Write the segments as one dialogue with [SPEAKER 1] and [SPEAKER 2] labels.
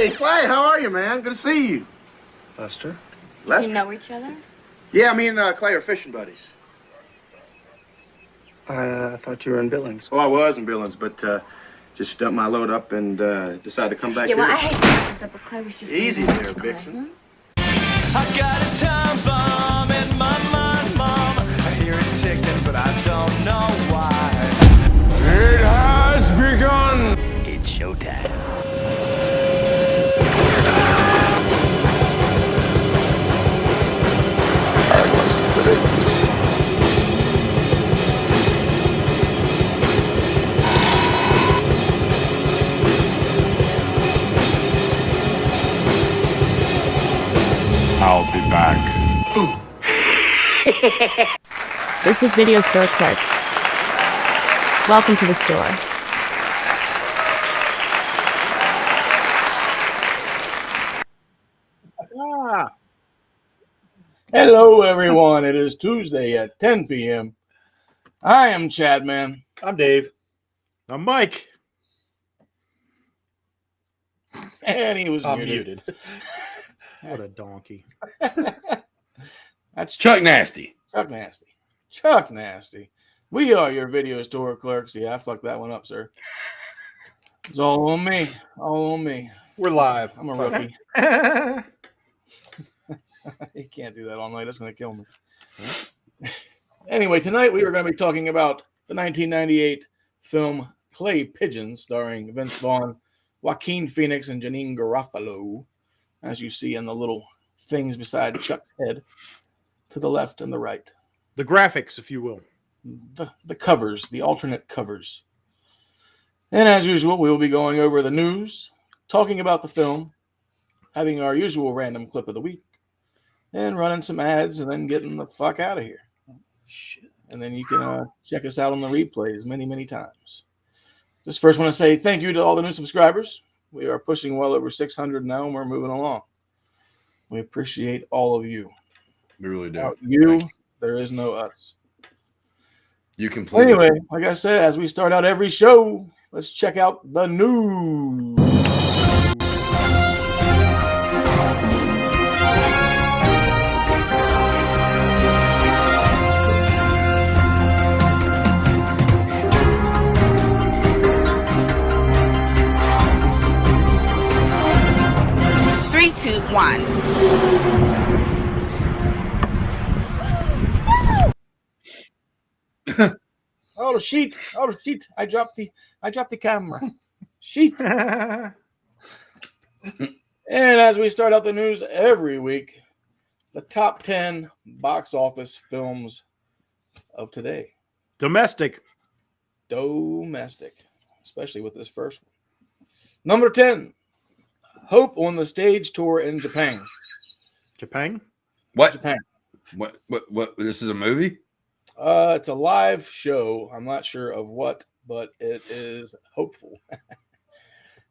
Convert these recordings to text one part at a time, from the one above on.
[SPEAKER 1] Hey, Clay, how are you, man? Good to see you.
[SPEAKER 2] Lester?
[SPEAKER 3] Do you know each other?
[SPEAKER 1] Yeah, me and Clay are fishing buddies.
[SPEAKER 2] I thought you were in Billings.
[SPEAKER 1] Oh, I was in Billings, but just dumped my load up and decided to come back
[SPEAKER 3] Yeah, well,
[SPEAKER 1] here.
[SPEAKER 3] I hate to mess this up, but Clay was just...
[SPEAKER 1] Easy there, Vixen.
[SPEAKER 4] I got a time bomb in my mind, Mom. I hear it ticking, but I don't know why.
[SPEAKER 5] It has begun!
[SPEAKER 4] It's showtime.
[SPEAKER 5] I'll be back.
[SPEAKER 6] This is Video Store Clerks. Welcome to the store.
[SPEAKER 7] Hello, everyone. It is Tuesday at 10 p.m. I am Chad, man.
[SPEAKER 1] I'm Dave.
[SPEAKER 8] I'm Mike.
[SPEAKER 7] And he was
[SPEAKER 8] I'm
[SPEAKER 7] muted.
[SPEAKER 8] What a donkey.
[SPEAKER 7] That's
[SPEAKER 9] Chuck Nasty.
[SPEAKER 7] Chuck Nasty. Chuck Nasty. We are your video store clerks. Yeah, I fucked that one up, sir. It's all on me. All on me.
[SPEAKER 8] We're live.
[SPEAKER 7] I'm a rookie. You can't do that all night. That's going to kill me. Anyway, tonight we are going to be talking about the 1998 film Clay Pigeons, starring Vince Vaughn, Joaquin Phoenix, and Janine Garofalo, as you see in the little things beside Chuck's head, to the left and the right.
[SPEAKER 8] The graphics, if you will.
[SPEAKER 7] The covers, the alternate covers. And as usual, we will be going over the news, talking about the film, having our usual random clip of the week, and running some ads, and then getting the fuck out of here. Shit. And then you can check us out on the replays many, many times. Just first want to say thank you to all the new subscribers. We are pushing well over 600 now, and we're moving along. We appreciate all of you.
[SPEAKER 9] We really do.
[SPEAKER 7] Without you, there is no us.
[SPEAKER 9] You completely.
[SPEAKER 7] Anyway, like I said, as we start out every show, let's check out the news.
[SPEAKER 10] Three, two, one.
[SPEAKER 7] Oh shit! Oh shit! I dropped the camera. Sheet. And as we start out the news every week, the top 10 box office films of today.
[SPEAKER 8] Domestic.
[SPEAKER 7] Domestic, especially with this first one. Number 10, Hope on the stage tour in Japan.
[SPEAKER 8] Japan?
[SPEAKER 9] What?
[SPEAKER 7] Japan.
[SPEAKER 9] What? This is a movie?
[SPEAKER 7] It's a live show. I'm not sure of what, but it is hopeful.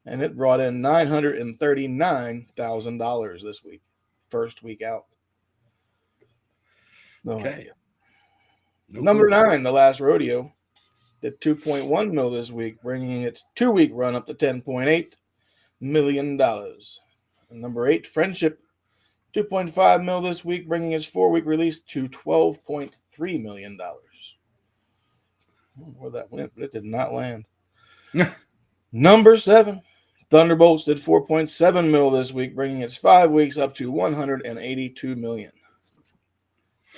[SPEAKER 7] And it brought in $939,000 this week. First week out. No
[SPEAKER 9] Okay.
[SPEAKER 7] idea. Number 9, The Last Rodeo, did 2.1 mil this week, bringing its 2-week run up to $10.8 million. And number 8, Friendship, 2.5 mil this week, bringing its 4-week release to $12.3 million. I don't know where that went, but it did not land. Number 7, Thunderbolts did 4.7 mil this week, bringing its 5 weeks up to $182 million.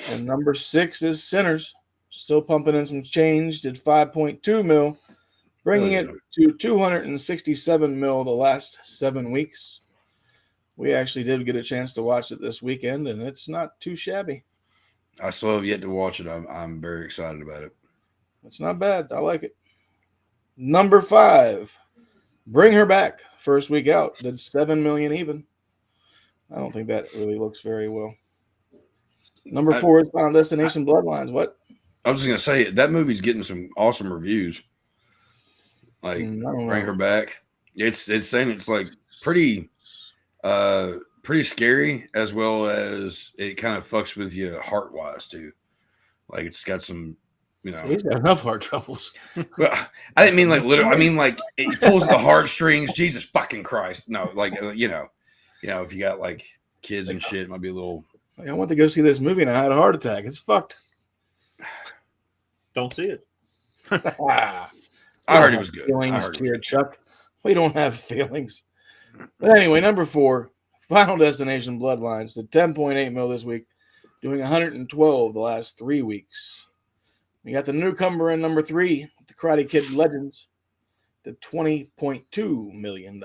[SPEAKER 7] And number 6 is Sinners, still pumping in some change, did 5.2 mil, bringing it to 267 mil the last 7 weeks. We actually did get a chance to watch it this weekend, and it's not too shabby.
[SPEAKER 9] I still have yet to watch it. I'm very excited about it.
[SPEAKER 7] It's not bad. I like it. Number 5, Bring Her Back. First week out, did 7 million even. I don't think that really looks very well. Number 4 is Final Destination Bloodlines. What?
[SPEAKER 9] I was just gonna say that movie's getting some awesome reviews. Like Bring Her Back. It's saying it's like pretty scary, as well as it kind of fucks with you heart wise too. Like it's got some you know.
[SPEAKER 7] He's got enough heart troubles.
[SPEAKER 9] Well, I didn't mean like literally. I mean like it pulls the heartstrings. Jesus fucking Christ! No, like you know, if you got like kids and shit, it might be a little.
[SPEAKER 7] Like, I went to go see this movie and I had a heart attack. It's fucked.
[SPEAKER 8] Don't see it.
[SPEAKER 9] I heard it was good.
[SPEAKER 7] Feelings here, Chuck. We don't have feelings. But anyway, number 4, Final Destination Bloodlines did 10.8 mil this week, doing 112 the last 3 weeks. We got the newcomer in number 3, the Karate Kid Legends, did $20.2 million.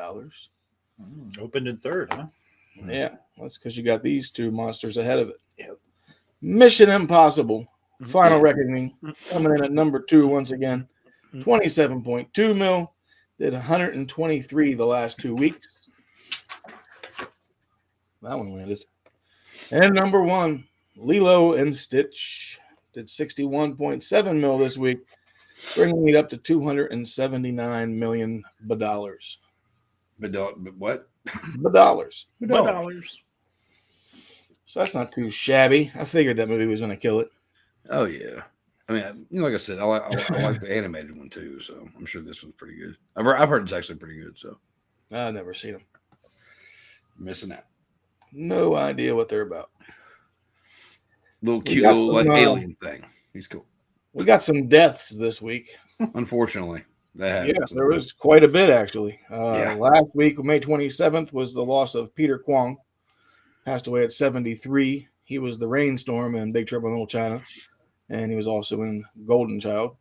[SPEAKER 8] Opened in third, huh?
[SPEAKER 7] Yeah, that's because you got these two monsters ahead of it. Yep. Mission Impossible, Final Reckoning, coming in at number 2 once again, 27.2 mil, did 123 the last 2 weeks. That one landed. And number 1, Lilo and Stitch, did 61.7 mil this week, bringing it up to $279 million.
[SPEAKER 9] But what?
[SPEAKER 7] Dollars.
[SPEAKER 8] $2.
[SPEAKER 7] So that's not too shabby. I figured that movie was going to kill it.
[SPEAKER 9] Oh yeah. I mean, like I said, I like the animated one too, so I'm sure this one's pretty good. I've heard it's actually pretty good. So
[SPEAKER 7] I've never seen them.
[SPEAKER 9] Missing out.
[SPEAKER 7] No idea what they're about.
[SPEAKER 9] Little cute little like alien thing. He's cool.
[SPEAKER 7] We got some deaths this week.
[SPEAKER 9] Unfortunately, that
[SPEAKER 7] yeah, there was quite a bit actually. Last week, May 27th, was the loss of Peter Kwong. Passed away at 73. He was the Rainstorm in Big Trouble in Little China, and he was also in Golden Child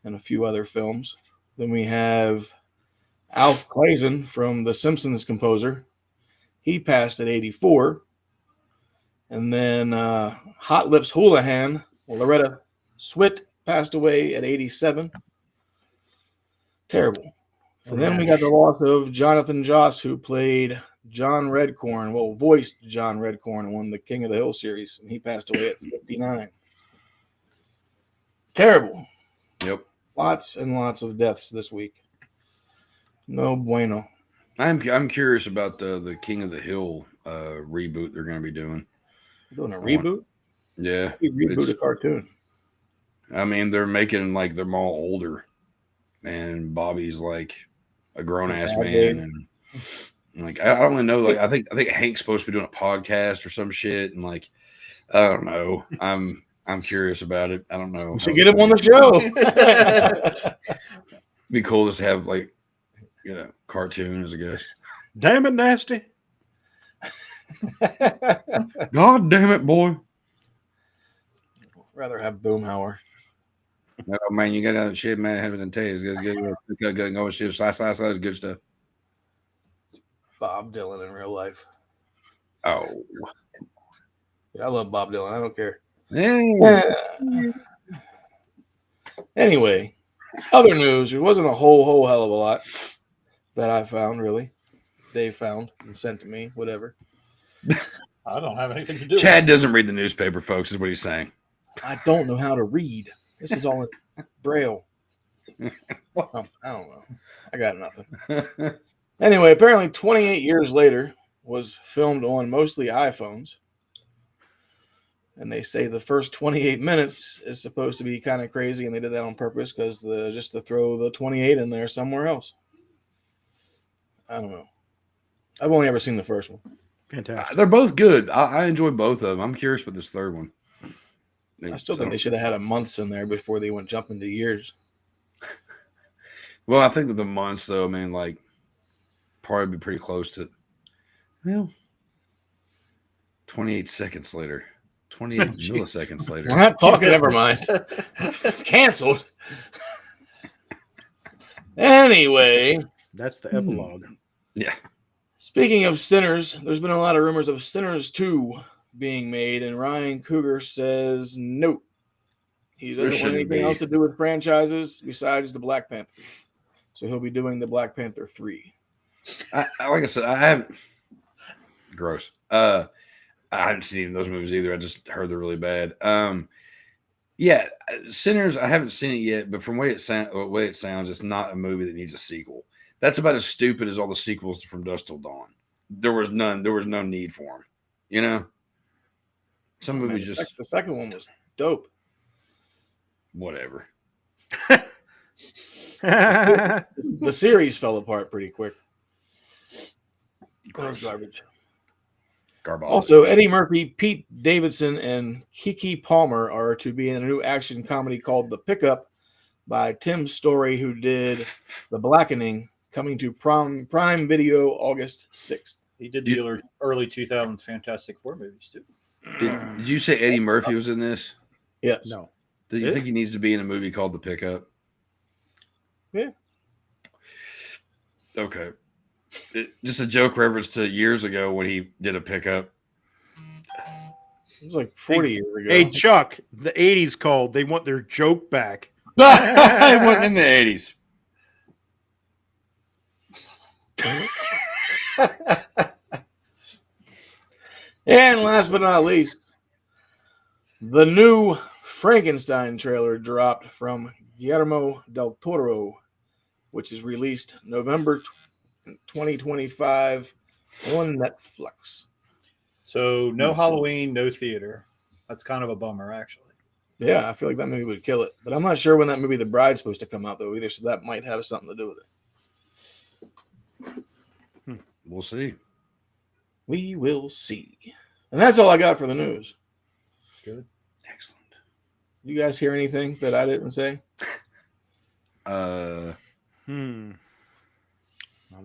[SPEAKER 7] and a few other films. Then we have Alf Clazen from The Simpsons composer. He passed at 84. And then Hot Lips Houlihan, Loretta Swit, passed away at 87. Terrible. And then we got the loss of Jonathan Joss, who played John Redcorn, voiced John Redcorn and won the King of the Hill series, and he passed away at 59. Terrible.
[SPEAKER 9] Yep.
[SPEAKER 7] Lots and lots of deaths this week. No bueno.
[SPEAKER 9] I'm curious about the King of the Hill reboot they're going to be doing.
[SPEAKER 7] You're doing a reboot?
[SPEAKER 9] Yeah.
[SPEAKER 7] Reboot a cartoon.
[SPEAKER 9] I mean, they're making like they're all older, and Bobby's like a grown ass man, and like I don't really know. Like I think Hank's supposed to be doing a podcast or some shit, and like I don't know. I'm curious about it. I don't know.
[SPEAKER 7] We should get him on the show.
[SPEAKER 9] Be cool just to have like cartoons, I guess.
[SPEAKER 8] Damn it, Nasty.
[SPEAKER 9] God damn it, boy.
[SPEAKER 7] Rather have Boomhauer.
[SPEAKER 9] Oh man, you got that shit, man. I haven't tell you. It's good. Go shit. Slice, good stuff.
[SPEAKER 7] Bob Dylan in real life.
[SPEAKER 9] Oh,
[SPEAKER 7] yeah, I love Bob Dylan. I don't care.
[SPEAKER 9] Yeah.
[SPEAKER 7] Anyway, other news. There wasn't a whole hell of a lot that I found, really. Dave found and sent to me, whatever.
[SPEAKER 8] I don't have anything to do
[SPEAKER 9] Chad doesn't read the newspaper, folks, is what he's saying.
[SPEAKER 7] I don't know how to read. This is all in Braille. I don't know. I got nothing. Anyway, apparently 28 years later was filmed on mostly iPhones. And they say the first 28 minutes is supposed to be kind of crazy, and they did that on purpose because just to throw the 28 in there somewhere else. I don't know. I've only ever seen the first one.
[SPEAKER 8] Fantastic.
[SPEAKER 9] They're both good. I enjoy both of them. I'm curious about this third one.
[SPEAKER 7] I still think they should have had a months in there before they went jumping to years.
[SPEAKER 9] Well, I think with the months, though, I mean, like, probably be pretty close to, 28 seconds later. 28 milliseconds later.
[SPEAKER 7] We're not talking. Never mind. Canceled. Anyway.
[SPEAKER 8] That's the epilogue.
[SPEAKER 9] Yeah.
[SPEAKER 7] Speaking of Sinners, there's been a lot of rumors of Sinners 2 being made, and Ryan Coogler says no. He doesn't want anything else to do with franchises besides the Black Panther. So he'll be doing the Black Panther 3.
[SPEAKER 9] Like I said, I haven't. Gross. I haven't seen even those movies either. I just heard they're really bad. Yeah, Sinners. I haven't seen it yet, but from the way it sounds, it's not a movie that needs a sequel. That's about as stupid as all the sequels from Dusk Till Dawn. There was none. There was no need for them. You know, some movies just.
[SPEAKER 7] The second one was dope.
[SPEAKER 9] whatever.
[SPEAKER 7] The series fell apart pretty quick. That was garbage.
[SPEAKER 9] Garbage.
[SPEAKER 7] Also, Eddie Murphy, Pete Davidson, and Keke Palmer are to be in a new action comedy called The Pickup by Tim Story, who did The Blackening, coming to Prime Video August 6th.
[SPEAKER 8] He did the early 2000s Fantastic Four movies, too.
[SPEAKER 9] Did you say Eddie Murphy was in this?
[SPEAKER 7] Yes.
[SPEAKER 8] No.
[SPEAKER 9] Do you think he needs to be in a movie called The Pickup?
[SPEAKER 7] Yeah.
[SPEAKER 9] Okay. Just a joke reference to years ago when he did a pickup.
[SPEAKER 7] It was like 40 years ago.
[SPEAKER 8] Hey, Chuck, the 80s called. They want their joke back.
[SPEAKER 9] It wasn't in the 80s.
[SPEAKER 7] And last but not least, the new Frankenstein trailer dropped from Guillermo del Toro, which is released November 2025 on Netflix.
[SPEAKER 8] So no Halloween, no theater. That's kind of a bummer, actually.
[SPEAKER 7] Yeah, I feel like that movie would kill it. But I'm not sure when that movie The Bride's supposed to come out, though, either, so that might have something to do with it.
[SPEAKER 9] We'll see.
[SPEAKER 7] We will see. And that's all I got for the news.
[SPEAKER 8] Good.
[SPEAKER 9] Excellent.
[SPEAKER 7] You guys hear anything that I didn't say?
[SPEAKER 8] I'm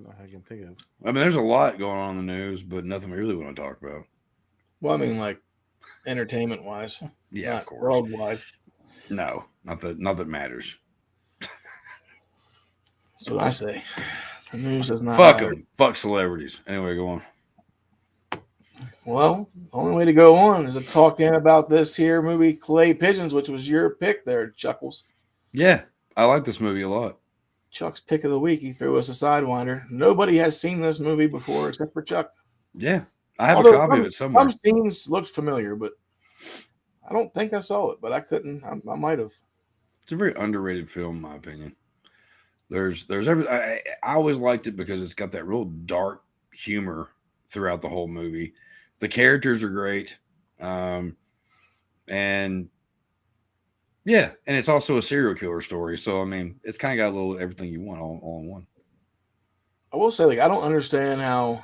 [SPEAKER 8] not I can think of.
[SPEAKER 9] I mean, there's a lot going on in the news, but nothing we really want to talk about.
[SPEAKER 7] Well, I mean, like, entertainment-wise.
[SPEAKER 9] Yeah,
[SPEAKER 7] not
[SPEAKER 9] of course.
[SPEAKER 7] Worldwide.
[SPEAKER 9] No, not that matters.
[SPEAKER 7] That's what I say. The news does not
[SPEAKER 9] Fuck
[SPEAKER 7] matter.
[SPEAKER 9] them. Fuck celebrities. Anyway, go on.
[SPEAKER 7] Well, the only way to go on is to talk in about this here movie, Clay Pigeons, which was your pick there, Chuckles.
[SPEAKER 9] Yeah, I like this movie a lot.
[SPEAKER 7] Chuck's pick of the week. He threw us a sidewinder. Nobody has seen this movie before except for Chuck.
[SPEAKER 9] Yeah, I have a
[SPEAKER 7] Although
[SPEAKER 9] copy of it somewhere.
[SPEAKER 7] Some scenes looked familiar, but I don't think I saw it, but I couldn't. I might have.
[SPEAKER 9] It's a very underrated film, in my opinion. There's every. I always liked it because it's got that real dark humor throughout the whole movie. The characters are great, and yeah, and it's also a serial killer story. So I mean, it's kind of got a little everything you want all in one.
[SPEAKER 7] I will say, like, I don't understand how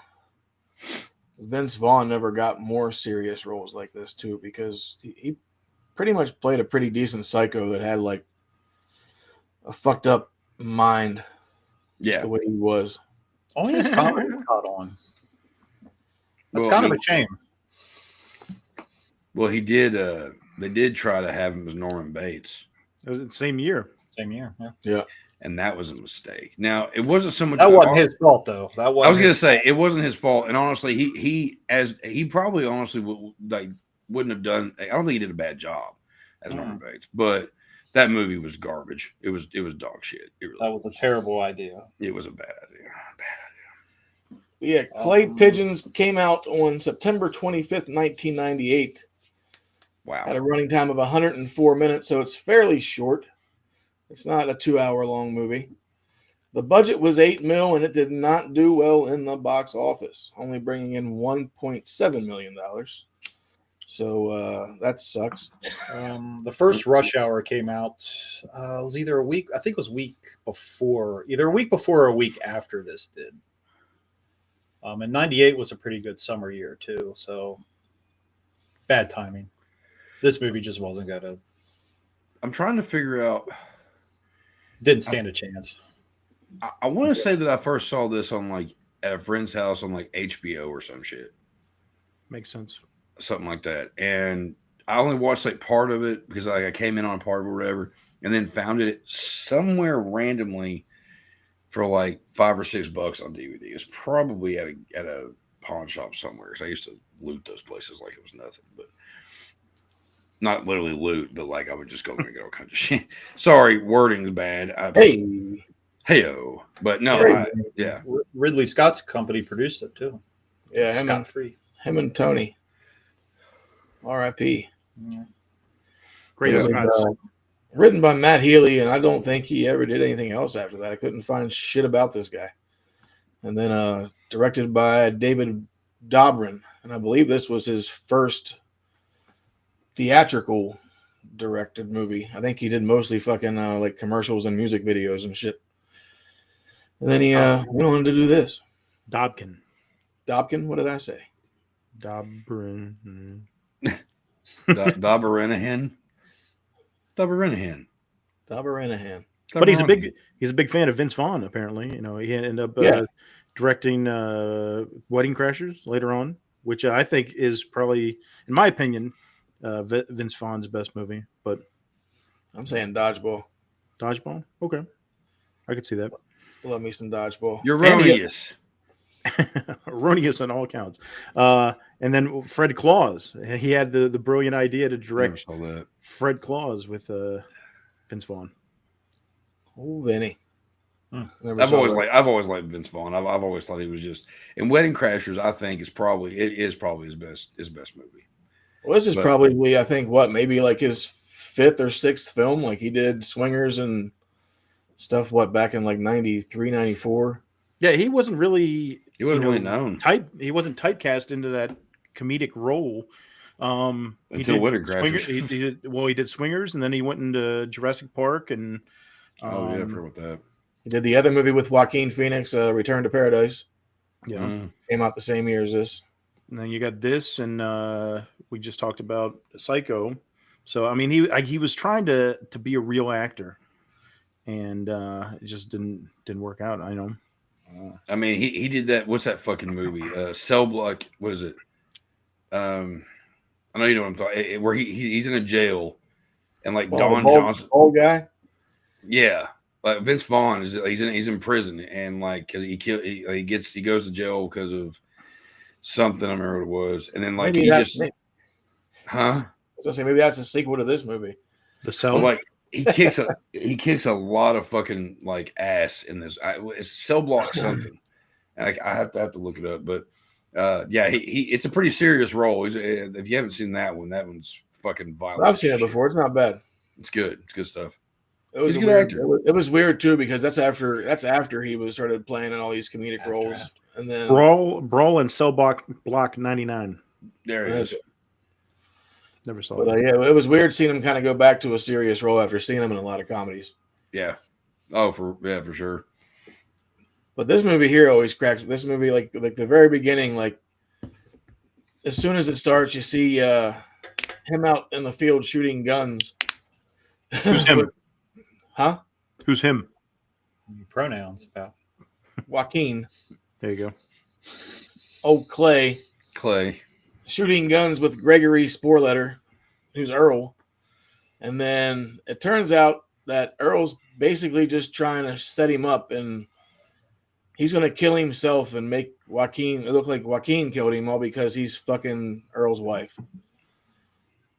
[SPEAKER 7] Vince Vaughn never got more serious roles like this too, because he pretty much played a pretty decent psycho that had like a fucked up mind.
[SPEAKER 9] Yeah,
[SPEAKER 7] the way he was.
[SPEAKER 8] Only his comedy caught on. That's
[SPEAKER 9] Well,
[SPEAKER 8] kind of a shame.
[SPEAKER 9] Well, he did. They did try to have him as Norman Bates.
[SPEAKER 8] It was the same year. Same year. Yeah.
[SPEAKER 7] Yeah.
[SPEAKER 9] And that was a mistake. Now, it wasn't so much.
[SPEAKER 8] That wasn't his fault, though. That was.
[SPEAKER 9] I was going to say it wasn't his fault. And honestly, he probably honestly wouldn't have done. I don't think he did a bad job as Norman Bates, but that movie was garbage. It was dog shit.
[SPEAKER 8] That was a terrible idea.
[SPEAKER 9] It was a bad idea.
[SPEAKER 7] Yeah, Clay Pigeons came out on September 25th, 1998.
[SPEAKER 9] Wow.
[SPEAKER 7] Had a running time of 104 minutes, so it's fairly short. It's not a 2-hour-long movie. The budget was $8 million, and it did not do well in the box office, only bringing in $1.7 million. So that sucks.
[SPEAKER 8] The first Rush Hour came out. It was either a week. I think it was a week before. Either a week before or a week after this did. And 98 was a pretty good summer year too. So bad timing. This movie just wasn't gonna.
[SPEAKER 9] I'm trying to figure out.
[SPEAKER 8] Didn't stand a chance.
[SPEAKER 9] I want to say that I first saw this on like at a friend's house on like HBO or some shit.
[SPEAKER 8] Makes sense.
[SPEAKER 9] Something like that. And I only watched like part of it because I came in on part of it or whatever, and then found it somewhere randomly for like $5 or $6 on DVD. It's probably at a pawn shop somewhere. Because I used to loot those places like it was nothing, but not literally loot, but like I would just go there and get all kinds of shit. Sorry, wording's bad. Heyo, but no, yeah.
[SPEAKER 8] Ridley Scott's company produced it too.
[SPEAKER 7] Yeah, him and Tony. R.I.P.
[SPEAKER 8] Yeah.
[SPEAKER 7] Great Scott's. Written by Matt Healy, and I don't think he ever did anything else after that. I couldn't find shit about this guy. And then directed by David Dobrin, and I believe this was his first theatrical directed movie. I think he did mostly fucking like commercials and music videos and shit. And then he went on to do this.
[SPEAKER 11] Dobkin.
[SPEAKER 7] What did I say?
[SPEAKER 11] Dobrin.
[SPEAKER 9] Dobberinahan.
[SPEAKER 11] But he's a big fan of Vince Vaughn. Apparently, he ended up directing Wedding Crashers later on, which I think is probably, in my opinion, Vince Vaughn's best movie. But
[SPEAKER 7] I'm saying Dodgeball.
[SPEAKER 11] Dodgeball, okay, I could see that.
[SPEAKER 7] Love me some Dodgeball.
[SPEAKER 9] You're erroneous.
[SPEAKER 11] Erroneous on all accounts. And then Fred Claus. He had the brilliant idea to direct Fred Claus with Vince Vaughn.
[SPEAKER 7] Oh, Vinny.
[SPEAKER 9] I've always liked Vince Vaughn. I've always thought he was just, and Wedding Crashers, I think is probably his best movie.
[SPEAKER 7] Well, this is probably, I think, maybe like his 5th or 6th film. Like he did Swingers and stuff, back in like 93, 94.
[SPEAKER 11] Yeah, he wasn't really
[SPEAKER 9] really known.
[SPEAKER 11] He wasn't typecast into that comedic role.
[SPEAKER 9] Until Wedding Crashers.
[SPEAKER 11] He did Swingers, and then he went into Jurassic Park, and
[SPEAKER 9] I forgot about that.
[SPEAKER 7] He did the other movie with Joaquin Phoenix, Return to Paradise.
[SPEAKER 11] Yeah,
[SPEAKER 7] came out the same year as this.
[SPEAKER 11] And then you got this, and we just talked about Psycho. So I mean, he was trying to be a real actor, and it just didn't work out. I know.
[SPEAKER 9] I mean, he did that. What's that fucking movie? Cell Block. What is it? I know you know what I'm talking. Where he's in a jail, and like Don Johnson,
[SPEAKER 7] old guy.
[SPEAKER 9] Yeah, like Vince Vaughn he's in prison, and like because he goes to jail because of something. I remember what it was, and then like
[SPEAKER 7] I was gonna say maybe that's a sequel to this movie.
[SPEAKER 11] The Cell.
[SPEAKER 9] Well, like he kicks a lot of fucking like ass in this. It's Cell Block something. And I have to look it up, but it's a pretty serious role. If you haven't seen that one's fucking violent.
[SPEAKER 7] I've seen it before. It's not bad.
[SPEAKER 9] It's good. It's good stuff.
[SPEAKER 7] It was
[SPEAKER 9] He's a
[SPEAKER 7] weird.
[SPEAKER 9] good actor.
[SPEAKER 7] It was weird too because that's after he started playing in all these comedic roles, and then
[SPEAKER 11] Brawl and Cell Block 99.
[SPEAKER 9] There it is.
[SPEAKER 11] Never saw
[SPEAKER 7] it. Yeah, it was weird seeing him kind of go back to a serious role after seeing him in a lot of comedies.
[SPEAKER 9] Yeah. Oh, for sure.
[SPEAKER 7] But this movie here always cracks. This movie, like the very beginning, like as soon as it starts, you see him out in the field shooting guns.
[SPEAKER 11] Who's him?
[SPEAKER 7] Huh?
[SPEAKER 11] Who's him?
[SPEAKER 8] Pronouns, pal.
[SPEAKER 7] Joaquin.
[SPEAKER 11] There you go.
[SPEAKER 7] Oh, Clay. Shooting guns with Gregory Sporletter, who's Earl. And then it turns out that Earl's basically just trying to set him up, and he's going to kill himself and make Joaquin look like Joaquin killed him, all because he's fucking Earl's wife.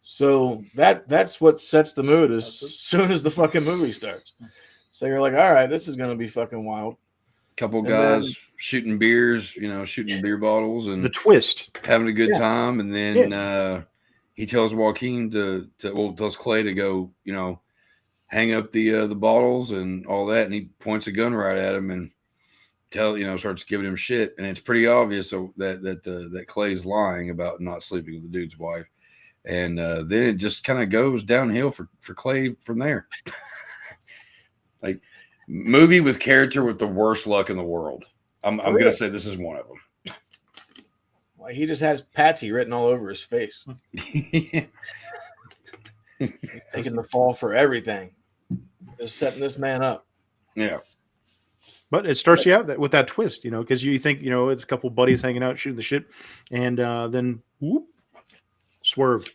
[SPEAKER 7] So that's what sets the mood as soon as the fucking movie starts. So you're like, all right, this is going to be fucking wild.
[SPEAKER 9] Couple guys shooting beers, shooting beer bottles, and
[SPEAKER 11] the twist,
[SPEAKER 9] having a good time. And then he tells Joaquin tells Clay to go, hang up the bottles and all that. And he points a gun right at him and starts giving him shit. And it's pretty obvious that Clay's lying about not sleeping with the dude's wife. And then it just kind of goes downhill for Clay from there. Like movie with character with the worst luck in the world. I'm going to say this is one of them.
[SPEAKER 7] Well, he just has Patsy written all over his face. He's taking the fall for everything. Just setting this man up.
[SPEAKER 9] Yeah.
[SPEAKER 11] But it starts you out with that twist, because you think, it's a couple buddies hanging out shooting the shit, and then whoop, swerve.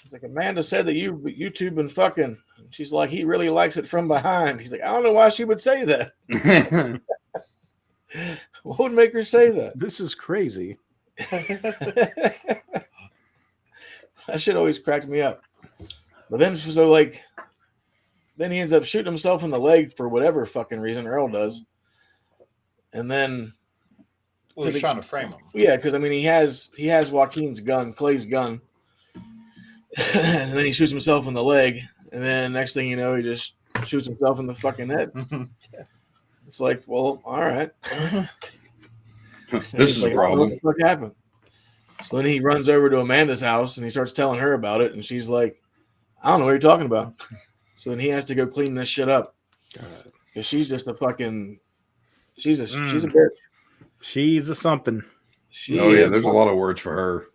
[SPEAKER 7] It's like Amanda said that you two been fucking. She's like, he really likes it from behind. He's like, I don't know why she would say that. What would make her say that?
[SPEAKER 11] This is crazy.
[SPEAKER 7] That shit always cracked me up. But then then he ends up shooting himself in the leg for whatever fucking reason Earl does. And then
[SPEAKER 8] he's trying to frame him.
[SPEAKER 7] Yeah, because he has Joaquin's gun, Clay's gun. And then he shoots himself in the leg. And then next thing you know, he just shoots himself in the fucking head. It's like, well, all right.
[SPEAKER 9] This is a problem.
[SPEAKER 7] What the fuck happened? So then he runs over to Amanda's house and he starts telling her about it. And she's like, I don't know what you're talking about. So then he has to go clean this shit up. Because she's just a fucking, she's a bitch.
[SPEAKER 11] She's a something.
[SPEAKER 9] There's a lot of words for her.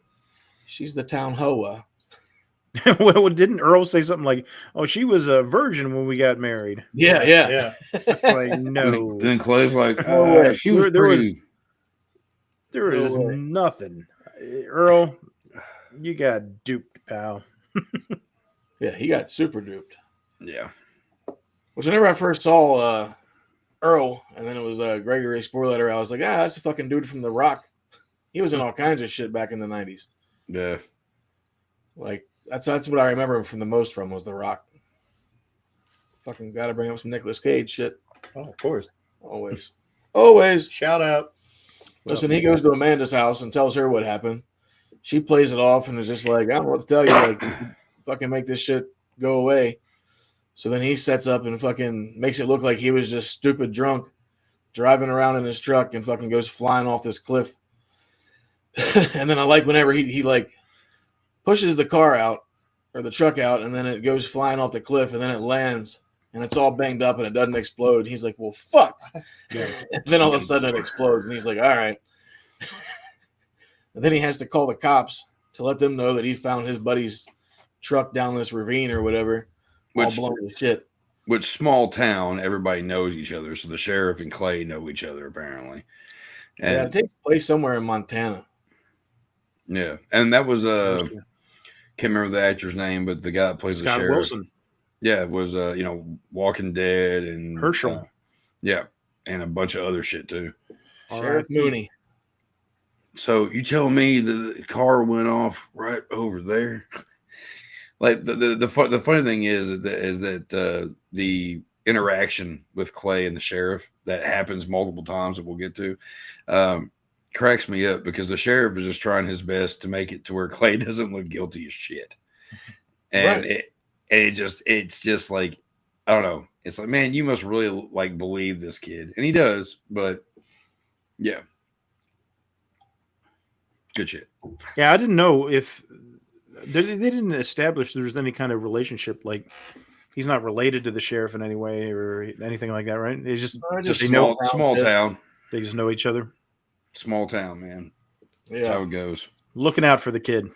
[SPEAKER 7] She's the town hoa.
[SPEAKER 11] Well, didn't Earl say something like, "Oh, she was a virgin when we got married"?
[SPEAKER 7] Yeah.
[SPEAKER 11] Like, no.
[SPEAKER 9] Then Clay's like, she was
[SPEAKER 11] there
[SPEAKER 9] pretty.
[SPEAKER 11] There is nothing. Earl, you got duped, pal.
[SPEAKER 7] Yeah, he got super duped.
[SPEAKER 9] Yeah.
[SPEAKER 7] Which whenever I first saw Earl, and then it was Gregory Sporletter, I was like, that's the fucking dude from The Rock. He was in all kinds of shit back in the 90s.
[SPEAKER 9] Yeah.
[SPEAKER 7] Like, that's what I remember him from the most from was The Rock. Fucking gotta bring up some Nicolas Cage shit.
[SPEAKER 8] Oh, of course.
[SPEAKER 7] Always.
[SPEAKER 8] Shout out.
[SPEAKER 7] Listen, he goes to Amanda's house and tells her what happened. She plays it off and is just like, I don't know what to tell you. Like, fucking make this shit go away. So then he sets up and fucking makes it look like he was just stupid drunk, driving around in his truck and fucking goes flying off this cliff. And then I like whenever he like pushes the car out or the truck out, and then it goes flying off the cliff, and then it lands and it's all banged up and it doesn't explode. He's like, well, fuck. And then all of a sudden it explodes, and he's like, all right. And then he has to call the cops to let them know that he found his buddy's truck down this ravine or whatever, all blown to shit.
[SPEAKER 9] Which small town, everybody knows each other. So the sheriff and Clay know each other, apparently. And
[SPEAKER 7] yeah, it takes place somewhere in Montana.
[SPEAKER 9] Yeah, and that was can't remember the actor's name, but the guy that plays
[SPEAKER 11] Scott
[SPEAKER 9] the sheriff.
[SPEAKER 11] Wilson.
[SPEAKER 9] Yeah, it was Walking Dead and
[SPEAKER 11] Herschel.
[SPEAKER 9] Yeah, and a bunch of other shit too.
[SPEAKER 7] Sheriff Mooney.
[SPEAKER 9] So you tell me the car went off right over there? Like the funny thing is that the interaction with Clay and the sheriff that happens multiple times that we'll get to cracks me up, because the sheriff is just trying his best to make it to where Clay doesn't look guilty as shit, and
[SPEAKER 7] Right.
[SPEAKER 9] it's just like, I don't know. It's like, man, you must really like believe this kid, and he does. But yeah, good shit.
[SPEAKER 11] Yeah, I didn't know if they didn't establish there's any kind of relationship. Like, he's not related to the sheriff in any way or anything like that, right? It's just
[SPEAKER 9] small town.
[SPEAKER 11] They just know each other.
[SPEAKER 9] Small town, man. That's
[SPEAKER 7] Yeah.
[SPEAKER 9] how it goes.
[SPEAKER 11] Looking out for the kid.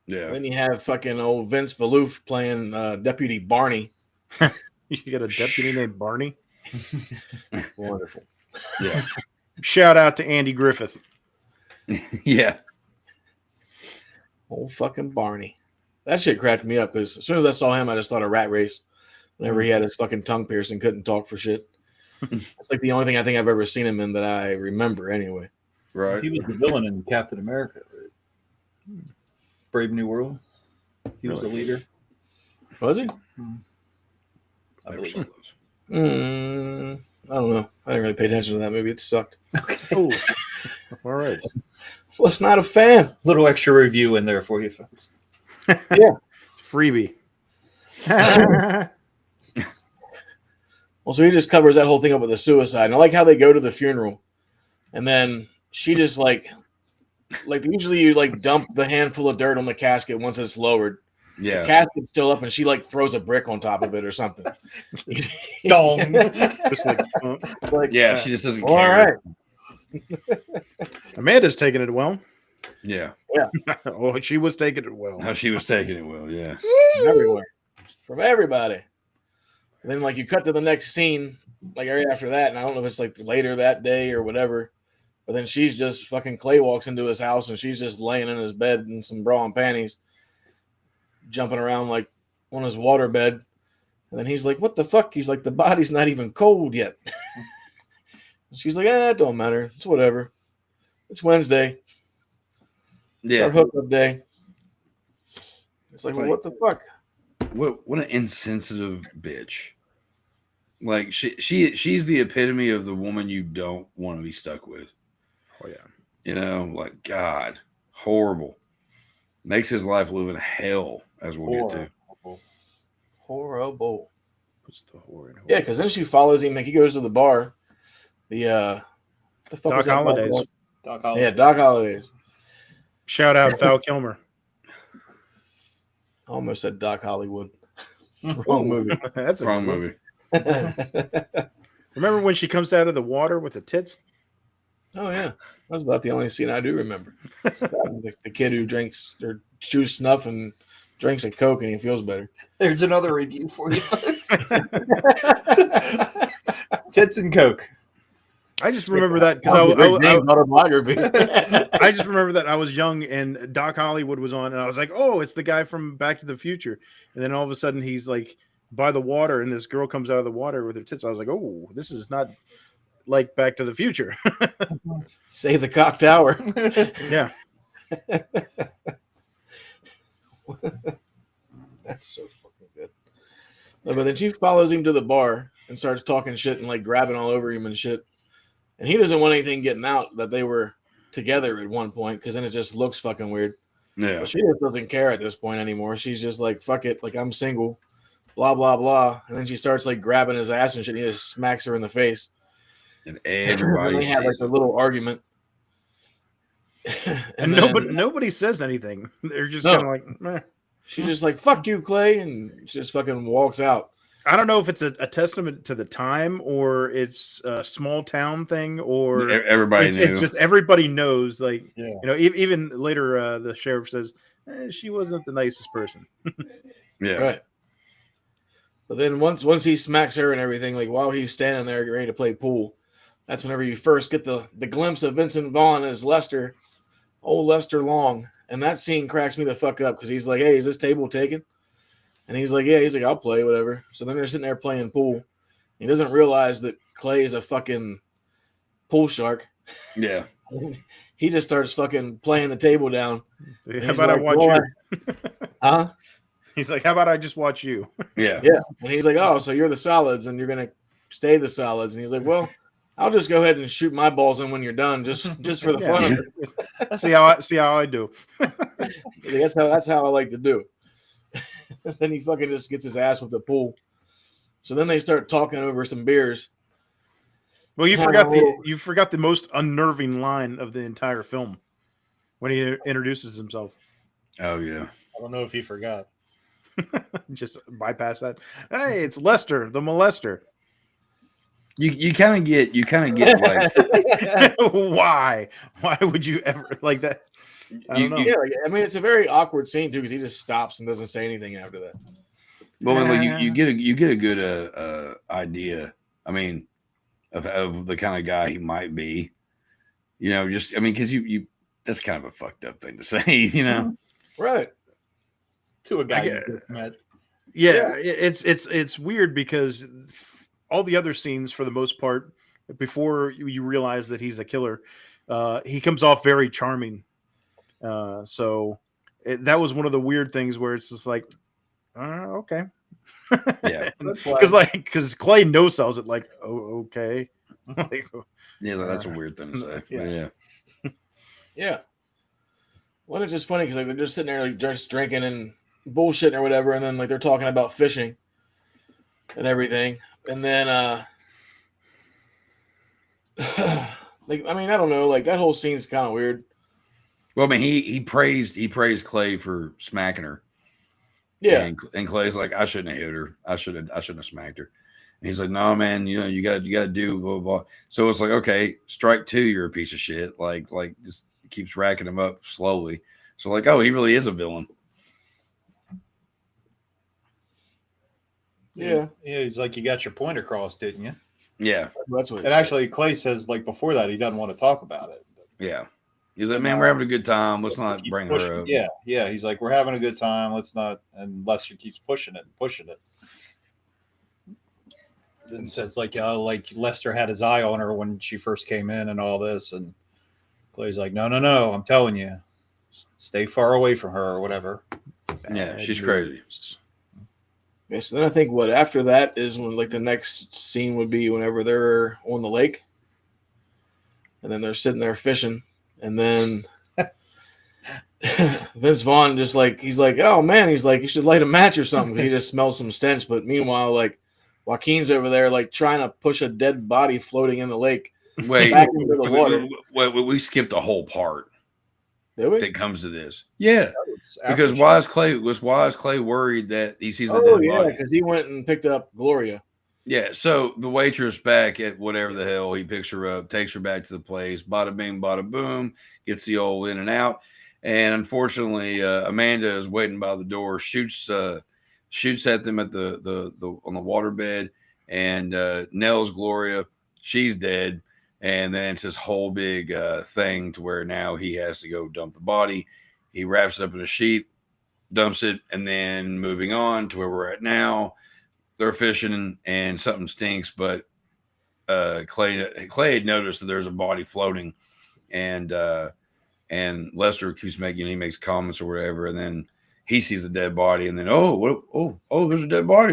[SPEAKER 9] Yeah.
[SPEAKER 7] Then you have fucking old Vince Valoof playing Deputy Barney.
[SPEAKER 11] You got a deputy named Barney.
[SPEAKER 7] Wonderful.
[SPEAKER 9] Yeah.
[SPEAKER 11] Shout out to Andy Griffith.
[SPEAKER 9] Yeah.
[SPEAKER 7] Old fucking Barney. That shit cracked me up, because as soon as I saw him, I just thought of Rat Race. Whenever he had his fucking tongue pierced and couldn't talk for shit. It's like the only thing I think I've ever seen him in that I remember anyway.
[SPEAKER 9] Right.
[SPEAKER 8] He was the villain in Captain America. Right? Brave New World. He was the leader.
[SPEAKER 7] Was he?
[SPEAKER 8] I believe so.
[SPEAKER 7] I don't know. I didn't really pay attention to that movie. It sucked.
[SPEAKER 11] Oh, all right.
[SPEAKER 7] Was not a fan.
[SPEAKER 8] Little extra review in there for you folks.
[SPEAKER 7] Yeah.
[SPEAKER 11] Freebie.
[SPEAKER 7] Well, so he just covers that whole thing up with a suicide. And I like how they go to the funeral, and then she just like usually you like dump the handful of dirt on the casket once it's lowered.
[SPEAKER 9] Yeah.
[SPEAKER 7] The casket's still up, and she like throws a brick on top of it or something.
[SPEAKER 8] Dong.
[SPEAKER 11] Just like,
[SPEAKER 9] Yeah, she just doesn't
[SPEAKER 7] all
[SPEAKER 9] care.
[SPEAKER 7] right.
[SPEAKER 11] Amanda's taking it well.
[SPEAKER 9] Yeah.
[SPEAKER 11] Oh, she was taking it well.
[SPEAKER 9] How she was taking it well, yeah.
[SPEAKER 7] Everywhere. From everybody. And then like you cut to the next scene, like right after that, and I don't know if it's like later that day or whatever, but then she's just fucking Clay walks into his house and she's just laying in his bed in some bra and panties, jumping around like on his water bed. And then he's like, what the fuck? He's like, the body's not even cold yet. She's like, it don't matter. It's whatever. It's Wednesday. It's
[SPEAKER 9] Yeah.
[SPEAKER 7] our hookup day. It's like, well, what the fuck?
[SPEAKER 9] What an insensitive bitch. Like she's the epitome of the woman you don't want to be stuck with.
[SPEAKER 11] Oh yeah.
[SPEAKER 9] You know, like, God, horrible. Makes his life live in hell, as we'll get to.
[SPEAKER 7] Horrible.
[SPEAKER 11] What's the horror?
[SPEAKER 7] Yeah, because then she follows him. Like he goes to the bar. The fuck
[SPEAKER 11] Doc
[SPEAKER 7] was that bar
[SPEAKER 11] Hollidays.
[SPEAKER 7] called?
[SPEAKER 8] Doc Holliday.
[SPEAKER 7] Yeah, Doc Hollidays.
[SPEAKER 11] Shout out Val Kilmer.
[SPEAKER 7] I almost said Doc Hollywood. Wrong movie.
[SPEAKER 11] That's a
[SPEAKER 9] Wrong
[SPEAKER 11] good one.
[SPEAKER 9] movie.
[SPEAKER 11] Remember when she comes out of the water with the tits?
[SPEAKER 7] Oh yeah, that's about the only scene I do remember. The kid who drinks or chews snuff and drinks a Coke and he feels better.
[SPEAKER 8] There's another review for you. Tits and Coke.
[SPEAKER 11] I just remember that because
[SPEAKER 7] autobiography.
[SPEAKER 11] I just remember that I was young and Doc Hollywood was on, and I was like, "Oh, it's the guy from Back to the Future." And then all of a sudden, he's like by the water, and this girl comes out of the water with her tits. I was like, "Oh, this is not like Back to the Future."
[SPEAKER 7] Save the cock tower.
[SPEAKER 11] Yeah,
[SPEAKER 7] that's so fucking good. No, but then she follows him to the bar and starts talking shit and like grabbing all over him and shit. And he doesn't want anything getting out that they were together at one point because then it just looks fucking weird.
[SPEAKER 9] Yeah.
[SPEAKER 7] But she just doesn't care at this point anymore. She's just like, fuck it. Like, I'm single. Blah, blah, blah. And then she starts like grabbing his ass and shit. And he just smacks her in the face.
[SPEAKER 9] And everybody
[SPEAKER 7] they have like a little argument.
[SPEAKER 11] and nobody says anything. They're just kind of like, meh.
[SPEAKER 7] She's just like, fuck you, Clay. And she just fucking walks out.
[SPEAKER 11] I don't know if it's a testament to the time or it's a small town thing or
[SPEAKER 9] everybody knew.
[SPEAKER 11] It's just everybody knows. Like,
[SPEAKER 8] Yeah.
[SPEAKER 11] you know, even later the sheriff says she wasn't the nicest person.
[SPEAKER 9] Yeah.
[SPEAKER 7] Right. But then once he smacks her and everything, like while he's standing there getting ready to play pool, that's whenever you first get the glimpse of Vincent Vaughn as Lester, old Lester Long. And that scene cracks me the fuck up because he's like, hey, is this table taken? And he's like, yeah, he's like, I'll play, whatever. So then they're sitting there playing pool. He doesn't realize that Clay is a fucking pool shark.
[SPEAKER 9] Yeah.
[SPEAKER 7] He just starts fucking playing the table down.
[SPEAKER 11] How about I watch you?
[SPEAKER 7] Huh?
[SPEAKER 11] He's like, how about I just watch you?
[SPEAKER 9] Yeah.
[SPEAKER 7] Yeah. And he's like, oh, so you're the solids and you're going to stay the solids. And he's like, well, I'll just go ahead and shoot my balls in when you're done, just for the fun of it.
[SPEAKER 11] See how I do.
[SPEAKER 7] That's how I like to do. Then he fucking just gets his ass with the pool. So then they start talking over some beers.
[SPEAKER 11] Well, you forgot the most unnerving line of the entire film when he introduces himself.
[SPEAKER 9] Oh yeah.
[SPEAKER 8] I don't know if he forgot.
[SPEAKER 11] Just bypass that. Hey, it's Lester, the molester.
[SPEAKER 9] You kind of get like
[SPEAKER 11] why would you ever like that? I don't know.
[SPEAKER 7] Yeah, I mean it's a very awkward scene too because he just stops and doesn't say anything after that.
[SPEAKER 9] Well, like you get a good idea. I mean, of the kind of guy he might be. You know, just I mean, because you that's kind of a fucked up thing to say. You know,
[SPEAKER 7] right?
[SPEAKER 8] To a guy you just met.
[SPEAKER 11] Yeah, it's weird because all the other scenes, for the most part, before you realize that he's a killer, he comes off very charming. So that was one of the weird things where it's just like, okay.
[SPEAKER 9] Yeah.
[SPEAKER 11] Because Clay no sells it like, oh, okay. Like,
[SPEAKER 9] yeah, that's a weird thing to say. Yeah.
[SPEAKER 7] Yeah. Well, it's just funny because like they're just sitting there like just drinking and bullshitting or whatever, and then like they're talking about fishing and everything. And then like I mean, I don't know, like that whole scene's kind of weird.
[SPEAKER 9] Well, I mean, he praised Clay for smacking her.
[SPEAKER 7] Yeah,
[SPEAKER 9] and Clay's like, I shouldn't have hit her. I shouldn't have smacked her. And he's like, no, man, you know, you got to do blah, blah, blah. So it's like, okay, strike two, you're a piece of shit. Like just keeps racking him up slowly. So like, oh, he really is a villain.
[SPEAKER 8] Yeah. He's like, you got your point across, didn't you?
[SPEAKER 9] Yeah,
[SPEAKER 7] that's what.
[SPEAKER 8] And actually, Clay says like before that he doesn't want to talk about it.
[SPEAKER 9] Yeah. He's like, man, we're having a good time. Let's not bring her up.
[SPEAKER 8] Yeah. He's like, we're having a good time. Let's not. And Lester keeps pushing it. Then says like Lester had his eye on her when she first came in and all this. And Clay's like, no. I'm telling you, stay far away from her or whatever.
[SPEAKER 9] Yeah, she's crazy.
[SPEAKER 7] Yeah, so then I think what after that is when like the next scene would be whenever they're on the lake, and then they're sitting there fishing. And then Vince Vaughn just like, he's like, oh man, he's like, you should light a match or something. He just smells some stench. But meanwhile, like Joaquin's over there, like trying to push a dead body floating in the lake.
[SPEAKER 9] Wait,
[SPEAKER 7] back into the water.
[SPEAKER 9] we skipped a whole part. that comes to this. Yeah, because
[SPEAKER 7] after
[SPEAKER 9] why is Clay worried that he sees the
[SPEAKER 7] Oh
[SPEAKER 9] dead
[SPEAKER 7] yeah,
[SPEAKER 9] body?
[SPEAKER 7] because he went and picked up Gloria.
[SPEAKER 9] Yeah, so the waitress back at whatever the hell, he picks her up, takes her back to the place, bada bing, bada boom, gets the old in and out. And unfortunately, Amanda is waiting by the door, shoots at them at the on the waterbed, and nails Gloria. She's dead. And then it's this whole big thing to where now he has to go dump the body. He wraps it up in a sheet, dumps it, and then moving on to where we're at now. They're fishing and something stinks, but Clay had noticed that there's a body floating, and Lester he makes comments or whatever, and then he sees the dead body, and then oh, there's a dead body,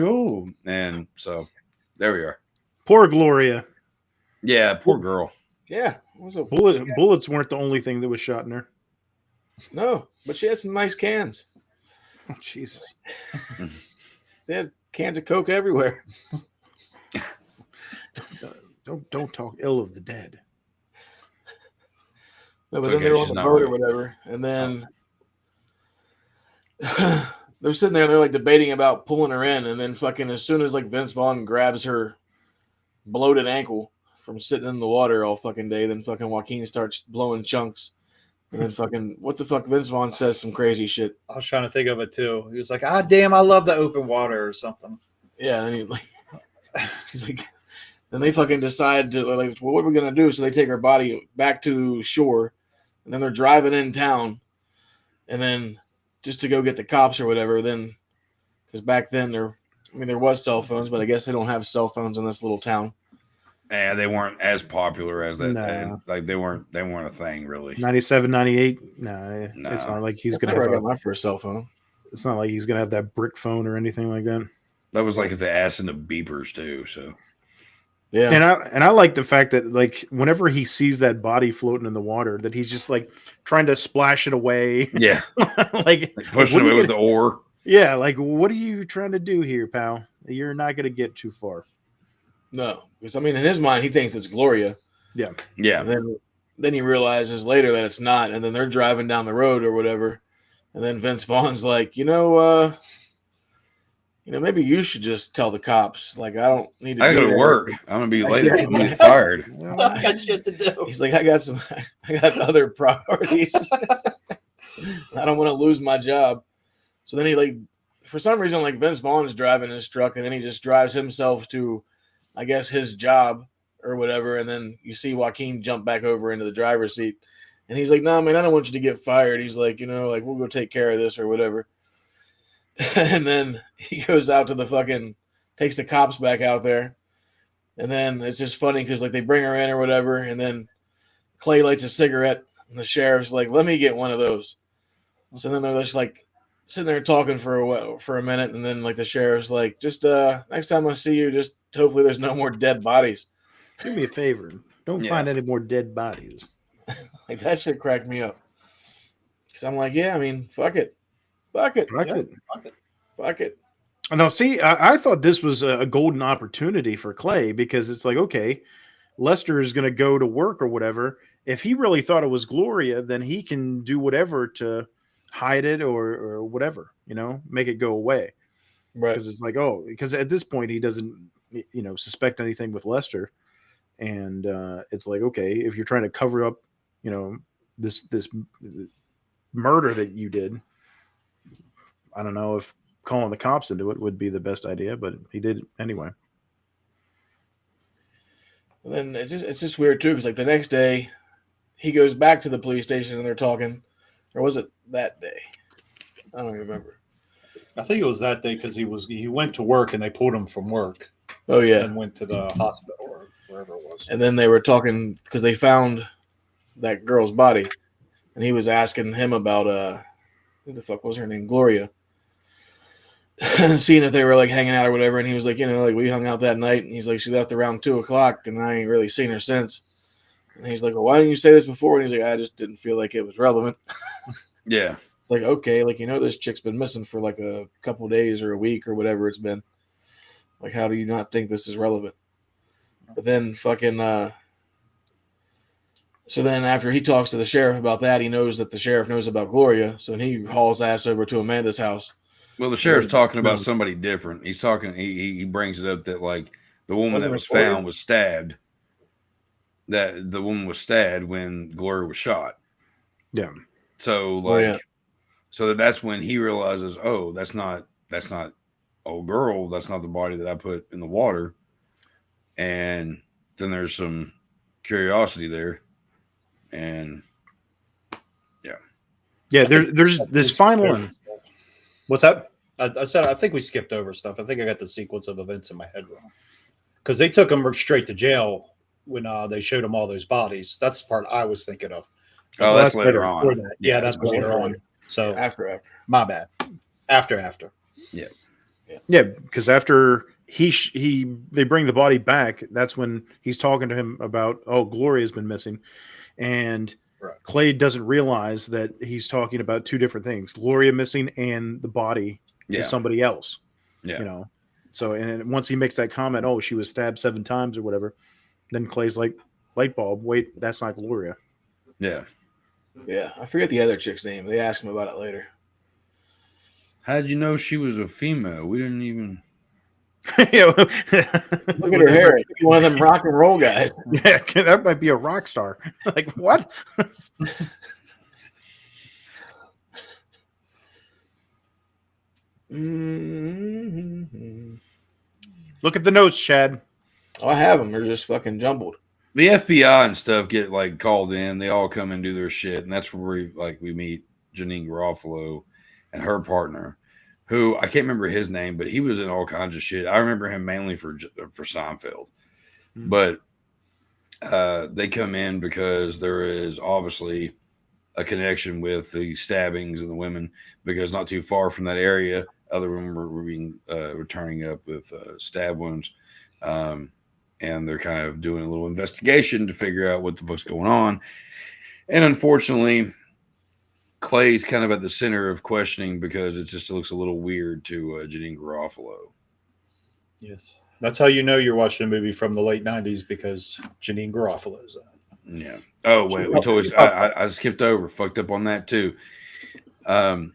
[SPEAKER 9] and so there we are.
[SPEAKER 11] Poor Gloria.
[SPEAKER 9] Yeah, poor girl.
[SPEAKER 7] Yeah,
[SPEAKER 11] bullets weren't the only thing that was shot in her.
[SPEAKER 7] No, but she had some nice cans.
[SPEAKER 11] Oh, Jesus.
[SPEAKER 7] She had cans of Coke everywhere.
[SPEAKER 11] Don't talk ill of the dead.
[SPEAKER 7] No, but then they were on the boat or whatever, and then they're sitting there and they're like debating about pulling her in, and then fucking as soon as like Vince Vaughn grabs her bloated ankle from sitting in the water all fucking day, then fucking Joaquin starts blowing chunks. And then fucking, what the fuck, Vince Vaughn says some crazy shit.
[SPEAKER 8] I was trying to think of it too. He was like, "Ah, damn, I love the open water" or something.
[SPEAKER 7] Yeah, and he's like, then they fucking decide to like, well, what are we gonna do? So they take her body back to shore, and then they're driving in town, and then just to go get the cops or whatever. Then, because back then there was cell phones, but I guess they don't have cell phones in this little town.
[SPEAKER 9] Yeah, they weren't as popular as that.
[SPEAKER 11] No.
[SPEAKER 9] Like they weren't a thing really.
[SPEAKER 11] 97, 98. No, it's not like he's gonna have
[SPEAKER 7] my first cell phone.
[SPEAKER 11] It's not like he's gonna have that brick phone or anything like that.
[SPEAKER 9] That was like his ass into beepers too. So
[SPEAKER 7] yeah,
[SPEAKER 11] and I like the fact that like whenever he sees that body floating in the water, that he's just like trying to splash it away.
[SPEAKER 9] Yeah,
[SPEAKER 11] like
[SPEAKER 9] pushing away with the oar.
[SPEAKER 11] Yeah, like what are you trying to do here, pal? You're not gonna get too far.
[SPEAKER 7] No, because in his mind, he thinks it's Gloria.
[SPEAKER 11] Yeah,
[SPEAKER 9] yeah.
[SPEAKER 7] And then he realizes later that it's not, and then they're driving down the road or whatever, and then Vince Vaughn's like, maybe you should just tell the cops. Like, I don't need to.
[SPEAKER 9] I go to work. I'm gonna be late. I'm gonna be fired.
[SPEAKER 8] I got shit to do.
[SPEAKER 7] He's like, I got other priorities. I don't want to lose my job. So then he for some reason, Vince Vaughn is driving his truck, and then he just drives himself to, I guess, his job or whatever. And then you see Joaquin jump back over into the driver's seat. And he's like, "No, man, I don't want you to get fired." He's like, we'll go take care of this or whatever. And then he goes out to takes the cops back out there. And then it's just funny because they bring her in or whatever. And then Clay lights a cigarette. And the sheriff's like, "Let me get one of those." So then they're just sitting there talking for a minute. And then the sheriff's like, "Just next time I see you, just hopefully there's no more dead bodies.
[SPEAKER 11] Do me a favor. Don't find any more dead bodies."
[SPEAKER 7] That shit cracked me up. Because I'm like, yeah, fuck it. Fuck it. Fuck it.
[SPEAKER 11] No, see, I thought this was a golden opportunity for Clay because it's like, okay, Lester is going to go to work or whatever. If he really thought it was Gloria, then he can do whatever to hide it or whatever, make it go away.
[SPEAKER 7] Right.
[SPEAKER 11] Because it's like, because at this point he doesn't, suspect anything with Lester. And it's like, okay, if you're trying to cover up, this murder that you did, I don't know if calling the cops into it would be the best idea, but he did it anyway.
[SPEAKER 7] And then it's just weird too, because the next day he goes back to the police station and they're talking, or was it that day? I don't remember.
[SPEAKER 8] I think it was that day because he went to work and they pulled him from work.
[SPEAKER 7] Oh yeah,
[SPEAKER 8] and went to the hospital or wherever it was.
[SPEAKER 7] And then they were talking because they found that girl's body, and he was asking him about who the fuck was her name, Gloria, seeing if they were hanging out or whatever. And he was like, we hung out that night, and he's like, she left around 2:00, and I ain't really seen her since. And he's like, well, why didn't you say this before? And he's like, I just didn't feel like it was relevant.
[SPEAKER 9] Yeah.
[SPEAKER 7] It's like, okay, this chick's been missing for a couple of days or a week or whatever it's been. How do you not think this is relevant? But then fucking So then after he talks to the sheriff about that, he knows that the sheriff knows about Gloria. So then he hauls ass over to Amanda's house.
[SPEAKER 9] Well, the sheriff's talking about somebody different. He's talking. He brings it up that like the woman that was found was stabbed. That the woman was stabbed when Gloria was shot.
[SPEAKER 11] Yeah.
[SPEAKER 9] So like, so that's when he realizes, oh, that's not old girl. That's not the body that I put in the water. And then there's some curiosity there. And
[SPEAKER 11] there's this final one.
[SPEAKER 8] What's that? I said I think we skipped over stuff. I think I got the sequence of events in my head wrong because they took him straight to jail when they showed him all those bodies. That's the part I was thinking of.
[SPEAKER 9] Oh, that's later on.
[SPEAKER 8] That. Yeah, that's later on. So
[SPEAKER 7] after.
[SPEAKER 8] My bad. After.
[SPEAKER 11] Yeah, because after they bring the body back, that's when he's talking to him about, oh, Gloria's been missing. And Clay doesn't realize that he's talking about two different things: Gloria missing and the body is somebody else.
[SPEAKER 9] Yeah,
[SPEAKER 11] you know. So, and once he makes that comment, oh, she was stabbed 7 times or whatever, then Clay's like, light bulb. Wait, that's not Gloria.
[SPEAKER 7] Yeah. I forget the other chick's name. They ask him about it later.
[SPEAKER 9] How'd you know she was a female? We didn't even.
[SPEAKER 7] Look at her hair. One of them rock and roll guys.
[SPEAKER 11] Yeah, that might be a rock star. Like, what? Look at the notes, Chad.
[SPEAKER 7] Oh, I have them. They're just fucking jumbled.
[SPEAKER 9] The FBI and stuff get like called in. They all come and do their shit, and that's where we meet Janine Garofalo and her partner, who I can't remember his name, but he was in all kinds of shit. I remember him mainly for Seinfeld, but they come in because there is obviously a connection with the stabbings and the women, because not too far from that area, other women were being returning up with stab wounds, and they're kind of doing a little investigation to figure out what the fuck's going on. And unfortunately, Clay's kind of at the center of questioning because it just looks a little weird to Janine Garofalo.
[SPEAKER 8] Yes. That's how you know you're watching a movie from the late 90s, because Janine Garofalo's in it.
[SPEAKER 9] Yeah. Oh, wait. We totally, I skipped over. Fucked up on that, too.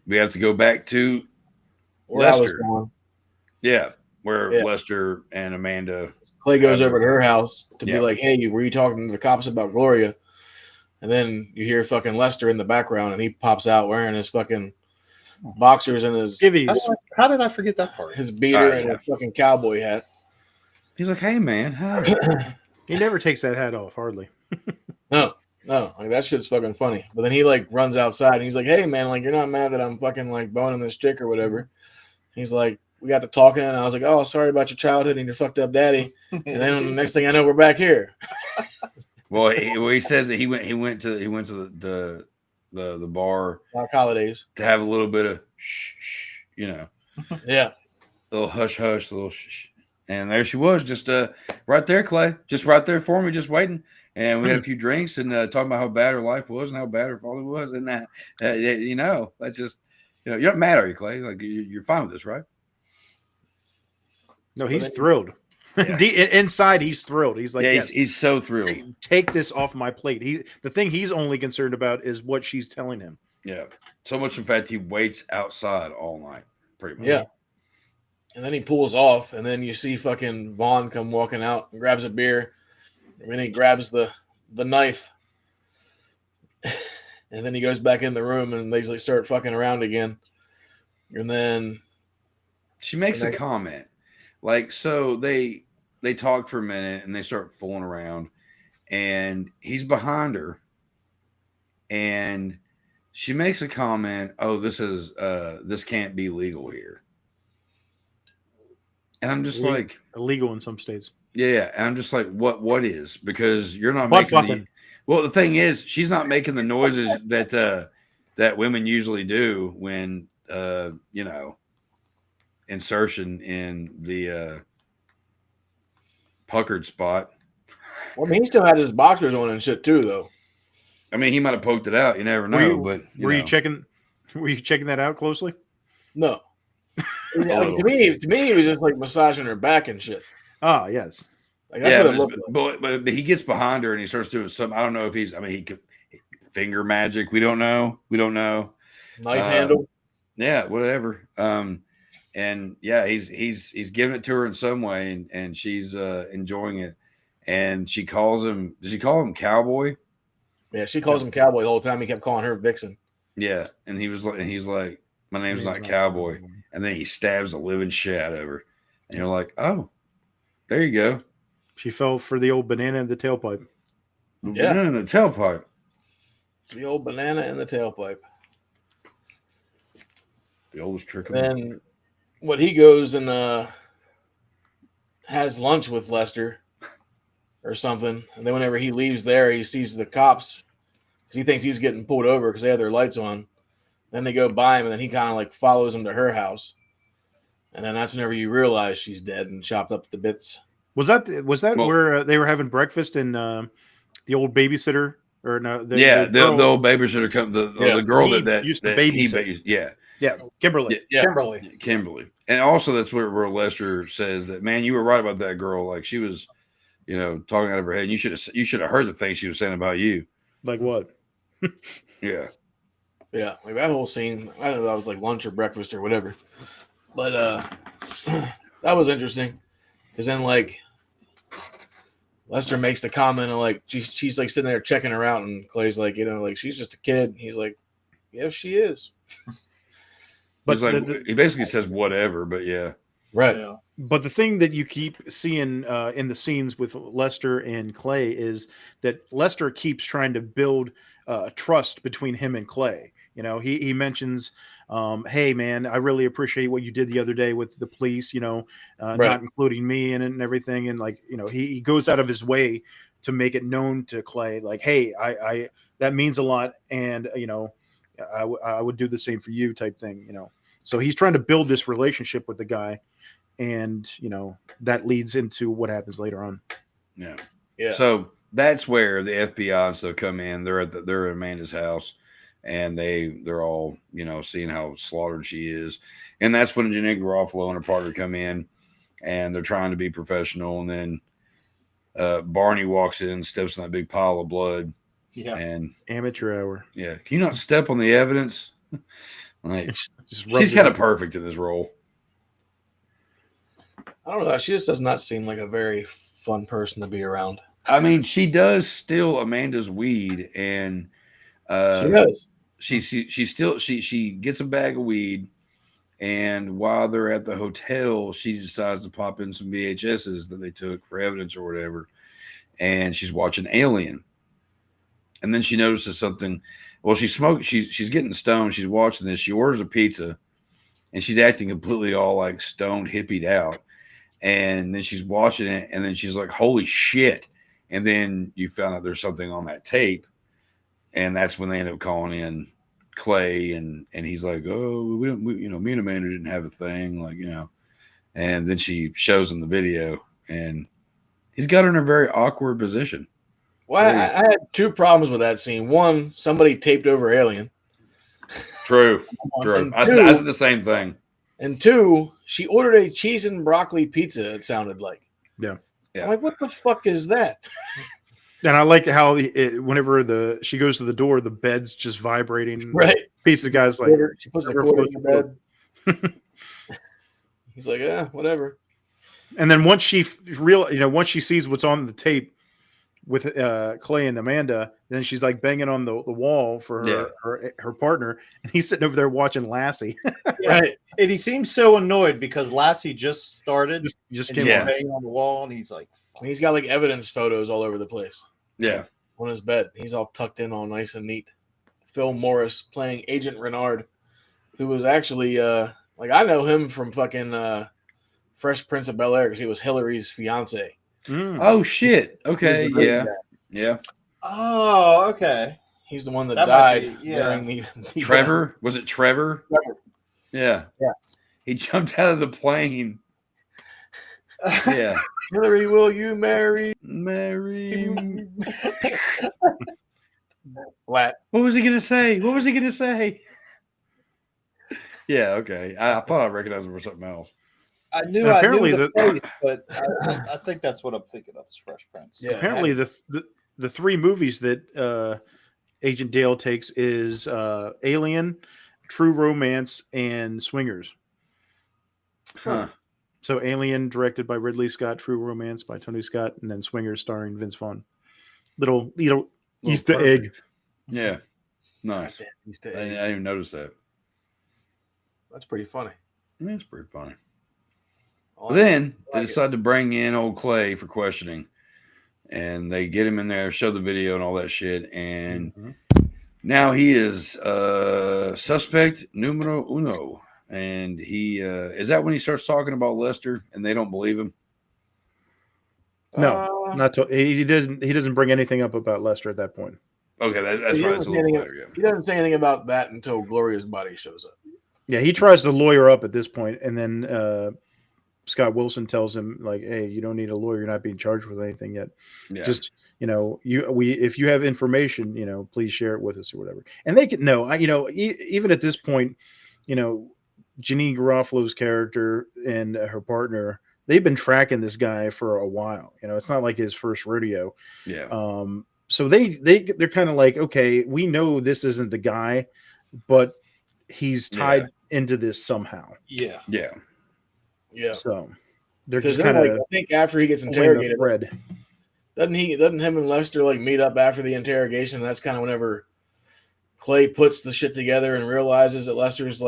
[SPEAKER 9] We have to go back to Lester. Yeah. Where Lester and Amanda.
[SPEAKER 7] Clay goes over to her house to be like, hey, were you talking to the cops about Gloria? And then you hear fucking Lester in the background, and he pops out wearing his fucking boxers and his
[SPEAKER 11] skivvies.
[SPEAKER 8] How did I forget that part?
[SPEAKER 7] His beater and a fucking cowboy hat.
[SPEAKER 9] He's like, hey, man. Hi.
[SPEAKER 11] He never takes that hat off, hardly.
[SPEAKER 7] No. Like, that shit's fucking funny. But then he, like, runs outside, and he's like, hey, man, like, you're not mad that I'm fucking, like, boning this chick or whatever. He's like, we got to talking, and I was like, oh, sorry about your childhood and your fucked up daddy. And then the next thing I know, we're back here.
[SPEAKER 9] Well, he says that he went to the bar,
[SPEAKER 7] like holidays,
[SPEAKER 9] to have a little bit of shh, you know,
[SPEAKER 7] a
[SPEAKER 9] little hush, a little shh, and there she was, just right there, Clay, just right there for me, just waiting. And we had a few drinks and talking about how bad her life was and how bad her father was, and that you know, that's just, you know, you're not mad, are you, Clay? Like, you're fine with this, right?
[SPEAKER 11] No, he's thrilled. Yeah. Inside, he's thrilled. He's like,
[SPEAKER 9] he's so thrilled.
[SPEAKER 11] Take this off my plate. The thing he's only concerned about is what she's telling him.
[SPEAKER 9] Yeah, so much in fact he waits outside all night, pretty much.
[SPEAKER 7] Yeah, and then he pulls off, and then you see fucking Vaughn come walking out and grabs a beer, and then he grabs the knife, and then he goes back in the room, and they like start fucking around again, and then
[SPEAKER 9] she makes a comment. Like, so they talk for a minute and they start fooling around, and he's behind her, and she makes a comment, oh, this can't be legal here. And I'm just like,
[SPEAKER 11] illegal in some states.
[SPEAKER 9] Yeah. And I'm just like, what is? Because you're not making well, the thing is, she's not making the noises that women usually do when you know, insertion in the puckered spot.
[SPEAKER 7] Well, I mean, he still had his boxers on and shit too, though.
[SPEAKER 9] I mean, he might have poked it out. You never know. Were
[SPEAKER 11] you checking that out closely?
[SPEAKER 7] No. To me, he was just like massaging her back and shit.
[SPEAKER 11] Ah, yes.
[SPEAKER 7] Like, that's what it looked like.
[SPEAKER 9] But he gets behind her and he starts doing something. I don't know if he's. I mean, he could finger magic. We don't know.
[SPEAKER 7] Knife handle.
[SPEAKER 9] Yeah, whatever. And yeah, he's giving it to her in some way, and she's enjoying it. And she calls him. Does she call him cowboy?
[SPEAKER 7] Yeah, she calls him cowboy the whole time. He kept calling her vixen.
[SPEAKER 9] Yeah, and he's like, my name's not cowboy. And then he stabs the living shit out of her, and you're like, oh, there you go.
[SPEAKER 11] She fell for the old banana in the tailpipe.
[SPEAKER 7] Yeah,
[SPEAKER 9] banana in the tailpipe.
[SPEAKER 7] The old banana in the tailpipe.
[SPEAKER 9] The oldest trick.
[SPEAKER 7] And then what he goes and has lunch with Lester or something, and then whenever he leaves there, he sees the cops because he thinks he's getting pulled over because they have their lights on. Then they go by him, and then he kind of like follows him to her house, and then that's whenever you realize she's dead and chopped up to bits.
[SPEAKER 11] Was that where they were having breakfast and the old babysitter or no?
[SPEAKER 9] The old babysitter come the girl that
[SPEAKER 11] used to
[SPEAKER 9] babysit.
[SPEAKER 11] Yeah, Kimberly.
[SPEAKER 9] Yeah.
[SPEAKER 8] Kimberly.
[SPEAKER 9] And also that's where Lester says that, man, you were right about that girl. Like she was, talking out of her head. And you should have heard the things she was saying about you.
[SPEAKER 11] Like what?
[SPEAKER 9] Yeah.
[SPEAKER 7] Yeah, like that whole scene. I don't know if that was like lunch or breakfast or whatever. But that was interesting. Because then like Lester makes the comment of like she's like sitting there checking her out, and Clay's like, like she's just a kid. He's like, yeah, she is.
[SPEAKER 9] But he basically says whatever, but yeah.
[SPEAKER 7] Right.
[SPEAKER 8] Yeah.
[SPEAKER 11] But the thing that you keep seeing in the scenes with Lester and Clay is that Lester keeps trying to build trust between him and Clay. He mentions, hey, man, I really appreciate what you did the other day with the police,
[SPEAKER 7] Right.
[SPEAKER 11] not including me and everything. And like, he goes out of his way to make it known to Clay, like, hey, I that means a lot. And, I would do the same for you type thing, So he's trying to build this relationship with the guy. And, that leads into what happens later on.
[SPEAKER 9] Yeah.
[SPEAKER 7] Yeah.
[SPEAKER 9] So that's where the FBI and stuff come in. They're at Amanda's house, and they're all, seeing how slaughtered she is. And that's when Janet Garofalo and her partner come in, and they're trying to be professional. And then Barney walks in, steps in that big pile of blood.
[SPEAKER 8] Yeah.
[SPEAKER 9] And
[SPEAKER 11] amateur hour.
[SPEAKER 9] Yeah. Can you not step on the evidence? Like,
[SPEAKER 11] Just
[SPEAKER 9] she's kind of perfect in this role.
[SPEAKER 7] I don't know. She just does not seem like a very fun person to be around.
[SPEAKER 9] I mean, she does steal Amanda's weed, and
[SPEAKER 7] she does.
[SPEAKER 9] She gets a bag of weed, and while they're at the hotel, she decides to pop in some VHSs that they took for evidence or whatever, and she's watching Alien, and then she notices something. Well, she's getting stoned. She's watching this. She orders a pizza, and she's acting completely all like stoned, hippied out. And then she's watching it, and then she's like, "Holy shit!" And then you found out there's something on that tape, and that's when they end up calling in Clay, and he's like, "Oh, me and Amanda didn't have a thing, like, And then she shows him the video, and he's got her in a very awkward position.
[SPEAKER 7] Well, I had two problems with that scene. One, somebody taped over Alien.
[SPEAKER 9] True. I said the same thing.
[SPEAKER 7] And two, she ordered a cheese and broccoli pizza, it sounded like.
[SPEAKER 11] Yeah.
[SPEAKER 7] I'm like, what the fuck is that?
[SPEAKER 11] And I like how whenever she goes to the door, the bed's just vibrating.
[SPEAKER 7] Right.
[SPEAKER 11] Pizza guy's like,
[SPEAKER 7] she puts the quarter in the bed. He's like, yeah, whatever.
[SPEAKER 11] And then once she sees what's on the tape with Clay and Amanda, then she's like banging on the wall for her partner, and he's sitting over there watching Lassie.
[SPEAKER 8] Right. And he seems so annoyed because Lassie just started,
[SPEAKER 11] just
[SPEAKER 8] came banging on the wall, and he's like,
[SPEAKER 7] and he's got like evidence photos all over the place.
[SPEAKER 9] Yeah.
[SPEAKER 7] On his bed. He's all tucked in, all nice and neat. Phil Morris playing Agent Renard, who was actually like, I know him from fucking Fresh Prince of Bel-Air because he was Hillary's fiance.
[SPEAKER 9] Oh shit! Okay, yeah.
[SPEAKER 8] Oh, okay.
[SPEAKER 7] He's the one that died during the
[SPEAKER 9] Trevor. Was it Trevor?
[SPEAKER 7] Trevor.
[SPEAKER 9] Yeah. He jumped out of the plane. Yeah.
[SPEAKER 7] Hillary, will you marry? What
[SPEAKER 9] was he gonna say? Yeah. Okay. I thought I recognized him for something else.
[SPEAKER 8] I knew
[SPEAKER 11] apparently
[SPEAKER 8] the place, but I think that's what I'm thinking of is Fresh Prince.
[SPEAKER 11] Yeah, apparently the three movies that Agent Dale takes is Alien, True Romance, and Swingers.
[SPEAKER 9] Huh.
[SPEAKER 11] So Alien, directed by Ridley Scott, True Romance by Tony Scott, and then Swingers starring Vince Vaughn. Little Easter egg.
[SPEAKER 9] Yeah. Nice.
[SPEAKER 7] Easter
[SPEAKER 9] I didn't
[SPEAKER 7] eggs.
[SPEAKER 9] even notice that.
[SPEAKER 7] That's pretty funny.
[SPEAKER 9] Yeah, it's pretty funny.
[SPEAKER 7] I
[SPEAKER 9] But then they decide to bring in old Clay for questioning. And they get him in there, show the video and all that shit. And now he is suspect numero uno. And he is that when he starts talking about Lester and they don't believe him?
[SPEAKER 11] No, not to, he doesn't bring anything up about Lester at that point.
[SPEAKER 9] Okay, that's
[SPEAKER 7] He
[SPEAKER 9] right.
[SPEAKER 7] doesn't
[SPEAKER 9] It's a
[SPEAKER 7] say
[SPEAKER 9] little
[SPEAKER 7] anything-
[SPEAKER 9] later, yeah.
[SPEAKER 7] He doesn't say anything about that until Gloria's body shows up.
[SPEAKER 11] Yeah, he tries to lawyer up at this point, and then Scott Wilson tells him, like, "Hey, you don't need a lawyer. You're not being charged with anything yet.
[SPEAKER 9] Yeah.
[SPEAKER 11] Just, if you have information, please share it with us or whatever." And they can even at this point, Janine Garofalo's character and her partner, they've been tracking this guy for a while. It's not like his first rodeo.
[SPEAKER 9] Yeah.
[SPEAKER 11] So they're kind of like, okay, we know this isn't the guy, but he's tied into this somehow.
[SPEAKER 7] Yeah.
[SPEAKER 9] Yeah.
[SPEAKER 7] Yeah.
[SPEAKER 11] So they're
[SPEAKER 7] Because
[SPEAKER 11] just kind
[SPEAKER 7] I
[SPEAKER 11] of
[SPEAKER 7] think after he gets interrogated, doesn't him and Lester like meet up after the interrogation? That's kind of whenever Clay puts the shit together and realizes that Lester's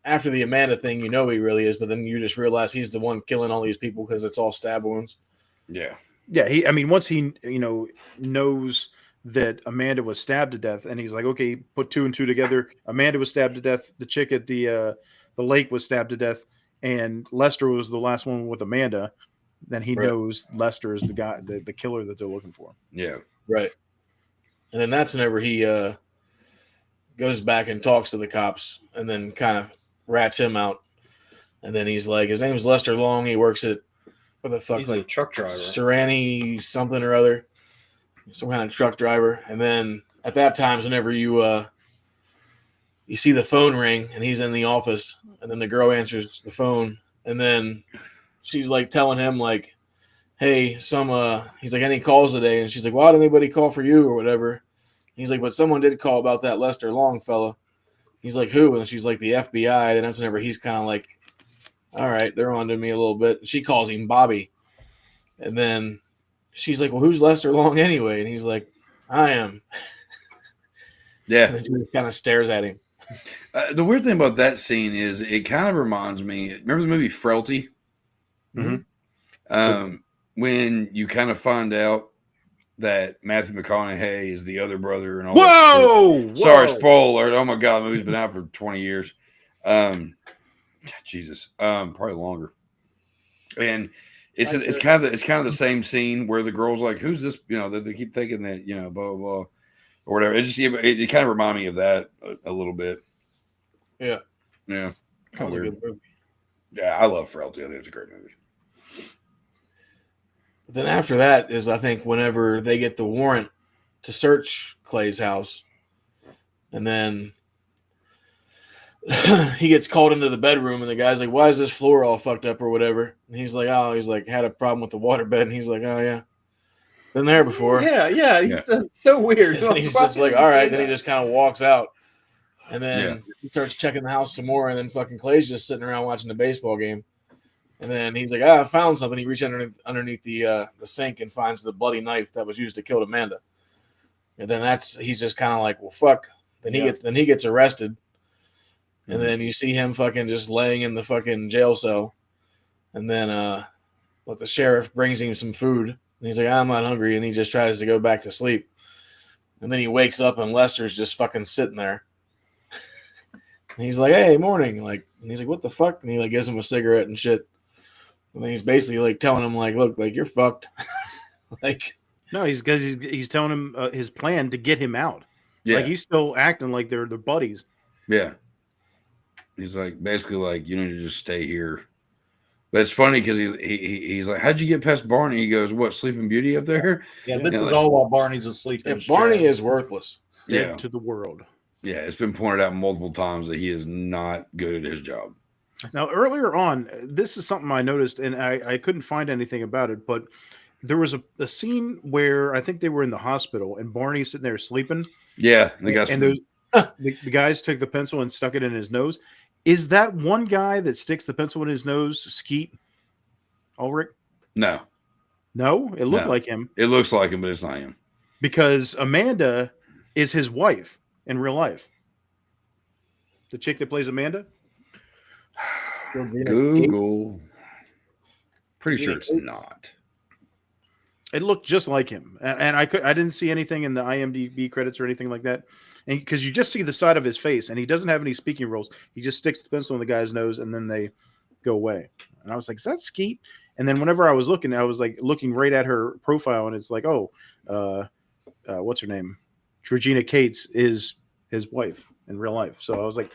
[SPEAKER 7] after the Amanda thing, he really is, but then you just realize he's the one killing all these people because it's all stab wounds.
[SPEAKER 9] Yeah.
[SPEAKER 11] Yeah, once he knows that Amanda was stabbed to death, and he's like, okay, put two and two together. Amanda was stabbed to death. The chick at the lake was stabbed to death, and Lester was the last one with Amanda. Then he knows Lester is the guy, the killer that they're looking for.
[SPEAKER 9] Yeah,
[SPEAKER 7] right. And then that's whenever he goes back and talks to the cops, and then kind of rats him out. And then he's like, his name's Lester Long. He works at
[SPEAKER 8] He's a truck driver.
[SPEAKER 7] Serrani something or other, some kind of truck driver. And then at that time, whenever you see the phone ring and he's in the office, and then the girl answers the phone, and then she's like telling him like, hey, he's like, any calls today? And she's like, why didn't anybody call for you or whatever? He's like, but someone did call about that Lester Long fella. He's like, who? And she's like, the FBI. And that's whenever he's kind of like, all right, they're on to me a little bit. She calls him Bobby. And then she's like, well, who's Lester Long anyway? And he's like, I am.
[SPEAKER 9] Yeah.
[SPEAKER 7] And then she kind of stares at him.
[SPEAKER 9] The weird thing about that scene is it kind of reminds me, remember the movie Frailty?
[SPEAKER 11] Mm-hmm.
[SPEAKER 9] When you kind of find out that Matthew McConaughey is the other brother and all
[SPEAKER 11] Whoa!
[SPEAKER 9] that. Sorry, spoiler alert. Oh my God, the movie's been out for 20 years. Jesus, probably longer. And it's kind of the same scene where the girl's like, "Who's this?" They keep thinking that blah blah blah or whatever. It kind of reminded me of that a little bit.
[SPEAKER 7] Yeah,
[SPEAKER 9] yeah,
[SPEAKER 7] kind of weird. A good movie.
[SPEAKER 9] Yeah, I love Frailty. I think it's a great movie.
[SPEAKER 7] But then after that is, I think, whenever they get the warrant to search Clay's house, and then he gets called into the bedroom, and the guy's like, why is this floor all fucked up or whatever? And he's like, had a problem with the waterbed. And he's like, oh, yeah, been there before.
[SPEAKER 8] Yeah. That's so weird.
[SPEAKER 7] And he's just like, all right. Then he just kind of walks out. And then he starts checking the house some more. And then fucking Clay's just sitting around watching the baseball game. And then he's like, I found something. He reaches underneath the sink and finds the bloody knife that was used to kill Amanda. And then he's just kind of like, well, fuck. Then he gets arrested. And then you see him fucking just laying in the fucking jail cell. And then the sheriff brings him some food. And he's like, I'm not hungry. And he just tries to go back to sleep. And then he wakes up and Lester's just fucking sitting there. And he's like, hey, morning. And he's like, what the fuck? And he gives him a cigarette and shit. And then he's basically telling him look, you're fucked.
[SPEAKER 11] No, he's telling him his plan to get him out.
[SPEAKER 9] Yeah.
[SPEAKER 11] He's still acting like they're buddies.
[SPEAKER 9] Yeah. He's basically you need to just stay here. But it's funny because he's like, how'd you get past Barney? He goes, what, Sleeping Beauty up there?
[SPEAKER 8] Yeah, this is all while Barney's asleep.
[SPEAKER 7] Yeah, Barney is worthless.
[SPEAKER 11] Dead to the world.
[SPEAKER 9] Yeah, it's been pointed out multiple times that he is not good at his job.
[SPEAKER 11] Now, earlier on, this is something I noticed, and I couldn't find anything about it, but there was a scene where I think they were in the hospital, and Barney's sitting there sleeping.
[SPEAKER 9] Yeah, the
[SPEAKER 11] guys took the pencil and stuck it in his nose. Is that one guy that sticks the pencil in his nose, Skeet Ulrich?
[SPEAKER 9] No.
[SPEAKER 11] No? It looked like him.
[SPEAKER 9] It looks like him, but it's not him.
[SPEAKER 11] Because Amanda is his wife in real life. The chick that plays Amanda?
[SPEAKER 9] Google. Pretty sure it's not.
[SPEAKER 11] It looked just like him, and I didn't see anything in the IMDb credits or anything like that, and because you just see the side of his face, and he doesn't have any speaking roles. He just sticks the pencil in the guy's nose, and then they go away. And I was like, "Is that Skeet?" And then whenever I was looking right at her profile, and it's like, "Oh, what's her name? Regina Cates is his wife in real life." So I was like,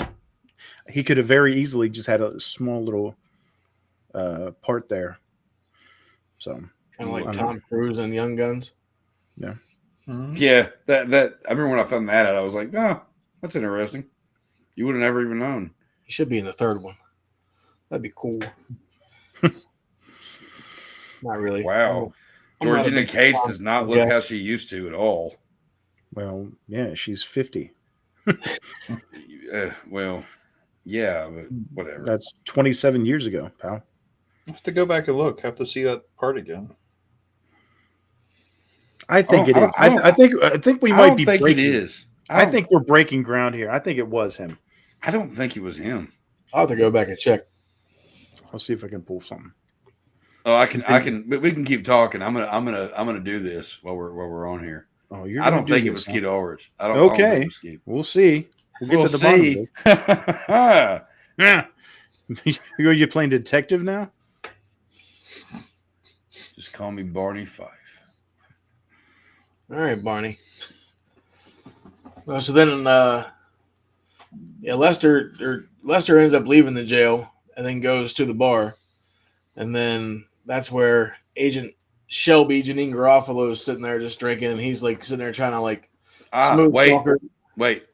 [SPEAKER 11] he could have very easily just had a small little part there. So.
[SPEAKER 12] Kind of like Tom Cruise and Young Guns.
[SPEAKER 11] Yeah.
[SPEAKER 8] Mm-hmm.
[SPEAKER 9] Yeah. That I remember when I found that out, I was like, oh, that's interesting. You would have never even known.
[SPEAKER 12] He should be in the third one. That'd be cool. Not really.
[SPEAKER 9] Wow. Georgina Cates does not look how she used to at all.
[SPEAKER 11] Well, yeah, she's 50.
[SPEAKER 9] Well, yeah, but whatever.
[SPEAKER 11] That's 27 years ago, pal.
[SPEAKER 8] I have to go back and look. Have to see that part again.
[SPEAKER 11] I think it is. I think we might be breaking.
[SPEAKER 9] It is.
[SPEAKER 11] I think we're breaking ground here. I think it was him.
[SPEAKER 9] I don't think it was him.
[SPEAKER 12] I'll have to go back and check.
[SPEAKER 11] I'll see if I can pull something.
[SPEAKER 9] Oh, I can. But we can keep talking. I'm gonna do this while we're on here.
[SPEAKER 11] Oh,
[SPEAKER 9] I don't think it was Skeet Ulrich. I don't.
[SPEAKER 11] Okay,
[SPEAKER 9] I don't think it was Skeet.
[SPEAKER 11] We'll see. We'll get to the bottom of it. Yeah. Are you playing detective now?
[SPEAKER 9] Just call me Barney Fife.
[SPEAKER 12] All right, Barney. Well, so then, Lester ends up leaving the jail and then goes to the bar, and then that's where Agent Shelby, Janine Garofalo, is sitting there just drinking, and he's like sitting there trying to like smooth talk her.
[SPEAKER 9] Wait,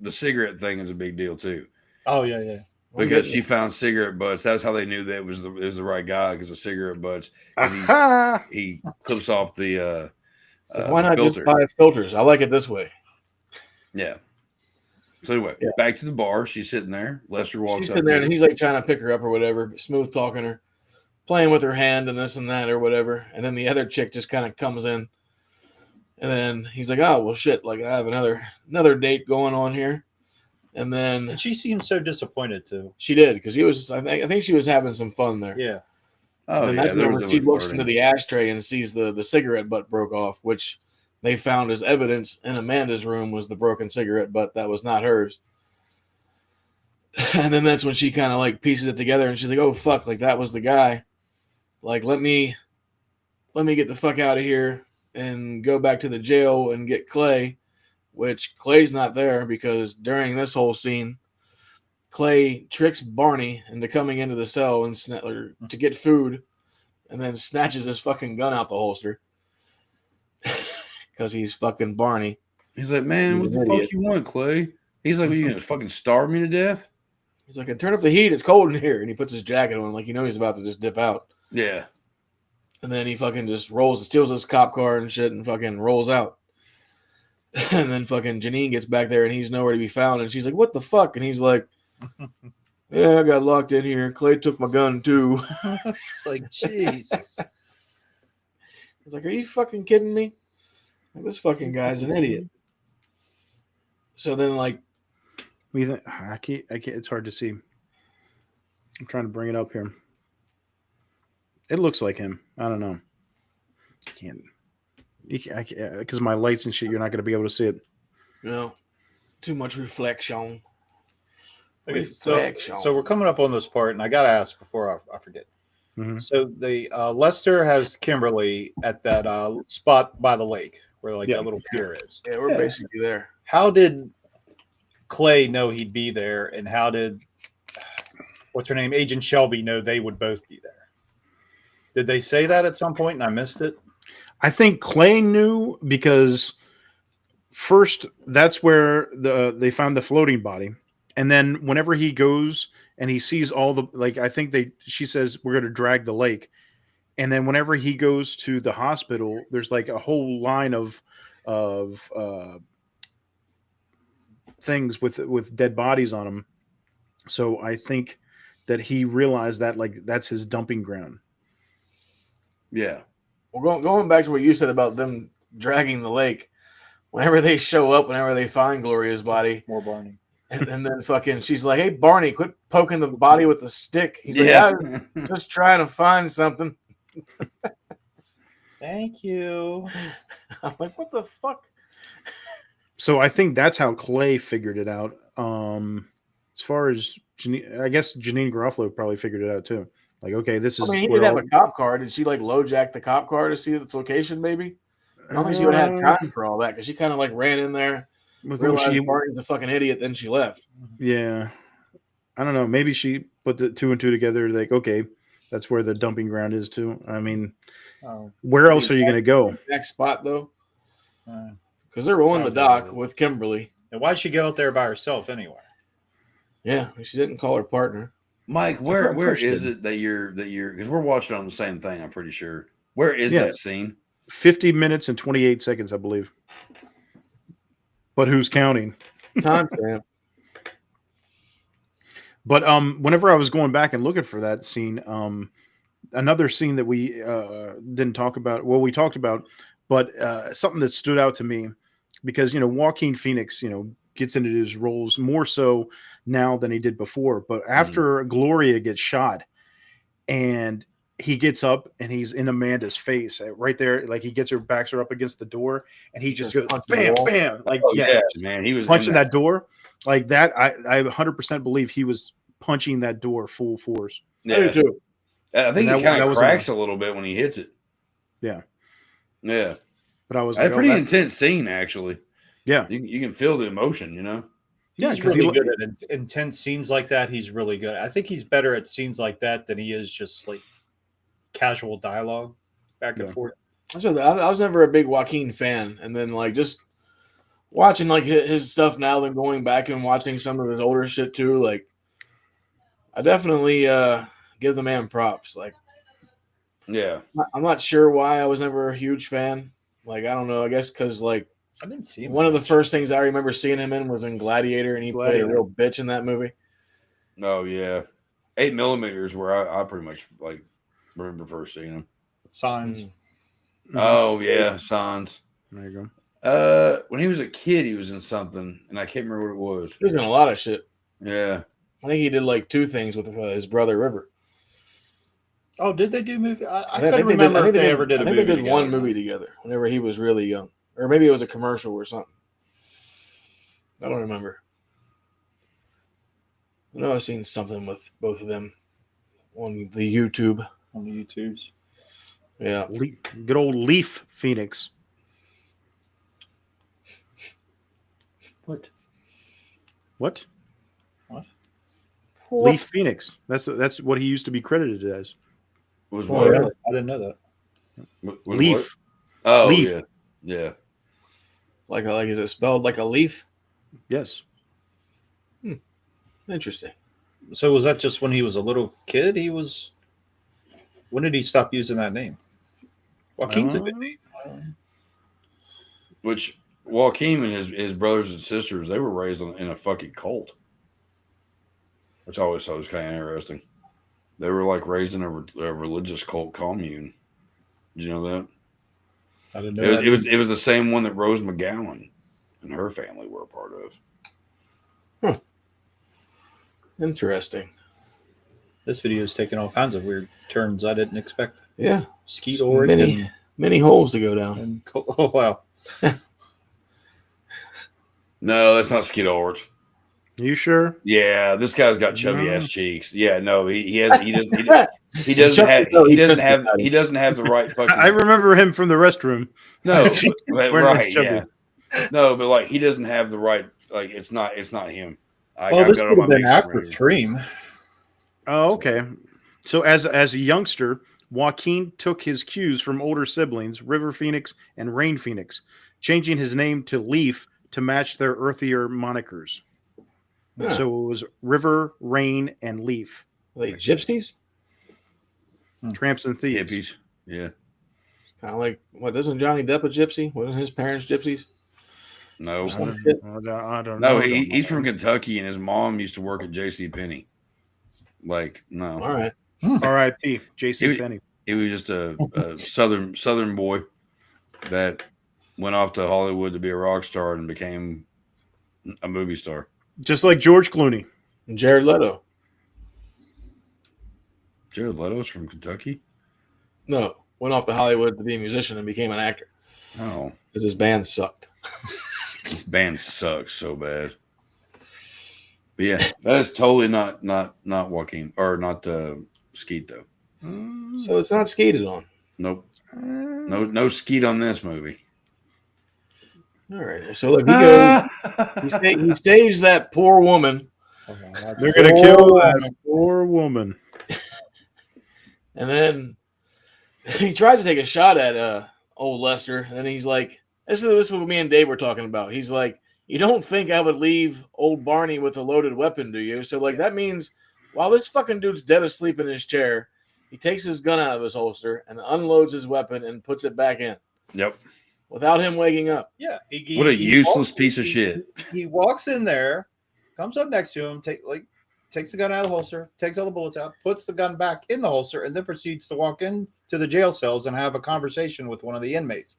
[SPEAKER 9] the cigarette thing is a big deal too.
[SPEAKER 8] Oh yeah.
[SPEAKER 9] Because she found cigarette butts. That's how they knew that it was the right guy, because of cigarette butts. He clips off the
[SPEAKER 12] so why not
[SPEAKER 9] filter.
[SPEAKER 12] just buy filters? I like it this way.
[SPEAKER 9] Yeah. So anyway, back to the bar. She's sitting there. Lester walks up.
[SPEAKER 12] She's sitting there, and he's like trying to pick her up or whatever, smooth talking her, playing with her hand and this and that or whatever. And then the other chick just kind of comes in, and then he's like, "Oh well, shit! Like I have another date going on here." And then
[SPEAKER 8] she seemed so disappointed too.
[SPEAKER 12] She did, because he was. I think she was having some fun there.
[SPEAKER 8] Yeah.
[SPEAKER 12] Oh, and that's when she looks into the ashtray and sees the cigarette butt broke off, which they found as evidence in Amanda's room was the broken cigarette butt. That was not hers. And then that's when she kind of like pieces it together, and she's like, "Oh fuck! Like that was the guy. Like let me get the fuck out of here and go back to the jail and get Clay." Which Clay's not there, because during this whole scene, Clay tricks Barney into coming into the cell and to get food, and then snatches his fucking gun out the holster because he's fucking Barney.
[SPEAKER 9] He's like, "Man, what the fuck you want, Clay?" He's like, "Are you gonna fucking starve me to death?"
[SPEAKER 12] He's like, "And turn up the heat. It's cold in here." And he puts his jacket on, like he's about to just dip out.
[SPEAKER 9] Yeah.
[SPEAKER 12] And then he fucking just steals his cop car and shit, and fucking rolls out. And then fucking Janine gets back there, and he's nowhere to be found. And she's like, "What the fuck?" And he's like, "Yeah, I got locked in here. Clay took my gun too."
[SPEAKER 8] It's like, Jesus.
[SPEAKER 12] It's like, are you fucking kidding me? Like, this fucking guy's an idiot. So then, like,
[SPEAKER 11] what do you think? I can't. It's hard to see. I'm trying to bring it up here. It looks like him. I don't know. I can't. Because my lights and shit, you're not going to be able to see it.
[SPEAKER 12] No, too much reflection.
[SPEAKER 8] Okay, so we're coming up on this part, and I got to ask before I forget.
[SPEAKER 11] Mm-hmm.
[SPEAKER 8] So the Lester has Kimberly at that spot by the lake where that little pier is.
[SPEAKER 12] Yeah, we're basically there.
[SPEAKER 8] How did Clay know he'd be there, and how did what's her name, Agent Shelby, know they would both be there? Did they say that at some point and I missed it?
[SPEAKER 11] I think Clay knew, because first that's where they found the floating body, And then whenever he goes and he sees all the, like, I think she says, we're going to drag the lake. And then whenever he goes to the hospital, there's like a whole line of things with dead bodies on them. So I think that he realized that, like, that's his dumping ground.
[SPEAKER 12] Yeah. Well, going back to what you said about them dragging the lake, whenever they show up, whenever they find Gloria's body,
[SPEAKER 8] more Barney.
[SPEAKER 12] And then fucking she's like, "Hey, Barney, quit poking the body with the stick." He's like, "I'm just trying to find something."
[SPEAKER 8] Thank you.
[SPEAKER 12] I'm like, what the fuck?
[SPEAKER 11] So I think that's how Clay figured it out. As far as I guess Janine Garofalo probably figured it out too. Like, okay, this is.
[SPEAKER 12] I mean, he did have a cop car. Did she like low jack the cop car to see its location? Maybe. I don't think she would have had time for all that because she kind of like ran in there. Realized Barney's a fucking idiot, then she left.
[SPEAKER 11] Yeah, I don't know. Maybe she put the 2 and 2 together. Like, okay, that's where the dumping ground is too. I mean, where else are you going to go?
[SPEAKER 12] Next spot though, because they're on the dock with Kimberly.
[SPEAKER 8] And why'd she go out there by herself anyway?
[SPEAKER 12] Yeah, she didn't call her partner.
[SPEAKER 9] Mike, where is it that you're because we're watching on the same thing? I'm pretty sure. Where is that scene?
[SPEAKER 11] 50 minutes and 28 seconds, I believe. But who's counting?
[SPEAKER 12] Time stamp.
[SPEAKER 11] But whenever I was going back and looking for that scene, another scene that we didn't talk about, well, we talked about, but something that stood out to me, because, you know, Joaquin Phoenix, you know, gets into his roles more so now than he did before. But after Gloria gets shot and he gets up and he's in Amanda's face right there, like he gets her, backs her up against the door, and he just goes bam, bam, like
[SPEAKER 9] man, he was
[SPEAKER 11] punching that door like that. I 100% believe he was punching that door full force.
[SPEAKER 9] Yeah, I think he kind of cracks a little bit when he hits it.
[SPEAKER 11] Yeah,
[SPEAKER 9] yeah.
[SPEAKER 11] But I was
[SPEAKER 9] a pretty intense scene, actually.
[SPEAKER 11] Yeah,
[SPEAKER 9] you can feel the emotion, you know.
[SPEAKER 8] Yeah, he's really good at intense scenes like that. He's really good. I think he's better at scenes like that than he is just like casual dialogue back and forth.
[SPEAKER 12] I was never a big Joaquin fan, and then like just watching like his stuff now, then going back and watching some of his older shit too. Like, I definitely give the man props. Like,
[SPEAKER 9] yeah,
[SPEAKER 12] I'm not sure why I was never a huge fan. Like, I don't know. I guess because like
[SPEAKER 8] I didn't see him.
[SPEAKER 12] One of the first things I remember seeing him in was in Gladiator, and he played a real bitch in that movie.
[SPEAKER 9] Oh yeah, 8mm where I pretty much like remember first seeing him.
[SPEAKER 8] Signs.
[SPEAKER 9] Oh yeah, Signs.
[SPEAKER 11] There you go.
[SPEAKER 9] When he was a kid, he was in something, and I can't remember what it was.
[SPEAKER 12] He was in a lot of shit.
[SPEAKER 9] Yeah,
[SPEAKER 12] I think he did like 2 things with his brother River.
[SPEAKER 8] Oh, did they do movie? I couldn't remember if they ever did a movie.
[SPEAKER 12] I think they did one movie together whenever he was really young, or maybe it was a commercial or something. I don't remember. I know I've seen something with both of them on the YouTube.
[SPEAKER 8] On the YouTubes.
[SPEAKER 12] Yeah.
[SPEAKER 11] Good old Leaf Phoenix.
[SPEAKER 8] What?
[SPEAKER 11] Leaf Phoenix. That's what he used to be credited as.
[SPEAKER 9] Was
[SPEAKER 8] really? I didn't know that.
[SPEAKER 11] Leaf.
[SPEAKER 9] What? Oh,
[SPEAKER 11] Leaf.
[SPEAKER 9] Yeah.
[SPEAKER 12] Like is it spelled like a leaf?
[SPEAKER 11] Yes.
[SPEAKER 12] Interesting.
[SPEAKER 8] So was that just when he was a little kid? When did he stop using that name? Joaquin's a good name.
[SPEAKER 9] Which Joaquin and his brothers and sisters, they were raised in a fucking cult. Which I always thought was kind of interesting. They were like raised in a religious cult commune. Did you know that?
[SPEAKER 8] I didn't know.
[SPEAKER 9] It was the same one that Rose McGowan and her family were a part of.
[SPEAKER 12] Interesting.
[SPEAKER 8] This video is taking all kinds of weird turns I didn't expect.
[SPEAKER 12] Yeah.
[SPEAKER 8] Skeet Oregon.
[SPEAKER 12] Many holes to go down.
[SPEAKER 8] And, oh, wow.
[SPEAKER 9] No, that's not Skeet Ulrich.
[SPEAKER 11] You sure?
[SPEAKER 9] Yeah, this guy's got chubby ass cheeks. Yeah, no, he doesn't have the right fucking.
[SPEAKER 11] I remember him from the restroom.
[SPEAKER 9] No, right, yeah. No, but like he doesn't have the right. Like it's not him.
[SPEAKER 8] Well, this would have been after Scream.
[SPEAKER 11] Oh, okay. So as a youngster, Joaquin took his cues from older siblings, River Phoenix and Rain Phoenix, changing his name to Leaf to match their earthier monikers.
[SPEAKER 1] Huh.
[SPEAKER 11] So it was River, Rain, and Leaf.
[SPEAKER 1] Are they gypsies?
[SPEAKER 11] Tramps and thieves.
[SPEAKER 9] Hippies. Yeah.
[SPEAKER 1] Kind of like, what, isn't Johnny Depp a gypsy? Wasn't his parents gypsies?
[SPEAKER 9] No.
[SPEAKER 11] I don't
[SPEAKER 9] No,
[SPEAKER 11] know.
[SPEAKER 9] he's from Kentucky, and his mom used to work at J.C. Penney. Like, no.
[SPEAKER 1] All right.
[SPEAKER 11] R.I.P. J.C. Penney.
[SPEAKER 9] He was just a southern boy that went off to Hollywood to be a rock star and became a movie star.
[SPEAKER 11] Just like George Clooney.
[SPEAKER 1] And Jared Leto.
[SPEAKER 9] Jared Leto's from Kentucky?
[SPEAKER 1] No, went off to Hollywood to be a musician and became an actor.
[SPEAKER 9] Oh.
[SPEAKER 1] Because his band sucked.
[SPEAKER 9] This band sucks so bad. But yeah, that is totally not Joaquin or not Skeet though.
[SPEAKER 1] So it's not skated on.
[SPEAKER 9] Nope. No Skeet on this movie.
[SPEAKER 1] All right. So look, he goes. he saves that poor woman.
[SPEAKER 11] They're gonna kill that poor woman.
[SPEAKER 1] And then he tries to take a shot at old Lester, and then he's like, "This is what me and Dave were talking about." He's like, "You don't think I would leave old Barney with a loaded weapon, do you?" So like that means while this fucking dude's dead asleep in his chair, he takes his gun out of his holster and unloads his weapon and puts it back in.
[SPEAKER 9] Yep.
[SPEAKER 1] Without him waking up.
[SPEAKER 8] Yeah.
[SPEAKER 9] What a useless piece of shit.
[SPEAKER 8] He walks in there, comes up next to him, takes the gun out of the holster, takes all the bullets out, puts the gun back in the holster, and then proceeds to walk into the jail cells and have a conversation with one of the inmates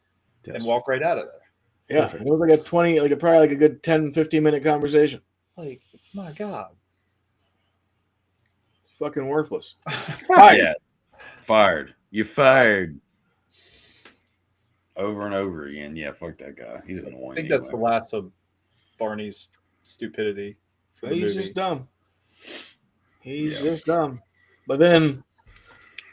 [SPEAKER 8] and walk right out of there.
[SPEAKER 1] Yeah. Perfect. It was like probably a good 10, 15-minute conversation.
[SPEAKER 8] Like, my God.
[SPEAKER 1] Fucking worthless.
[SPEAKER 9] Fired. Yeah. Fired. You fired. Over and over again. Yeah, fuck that guy. He's annoying.
[SPEAKER 8] I think that's the last of Barney's stupidity for the
[SPEAKER 1] He's
[SPEAKER 8] movie.
[SPEAKER 1] just dumb. He's just dumb. But then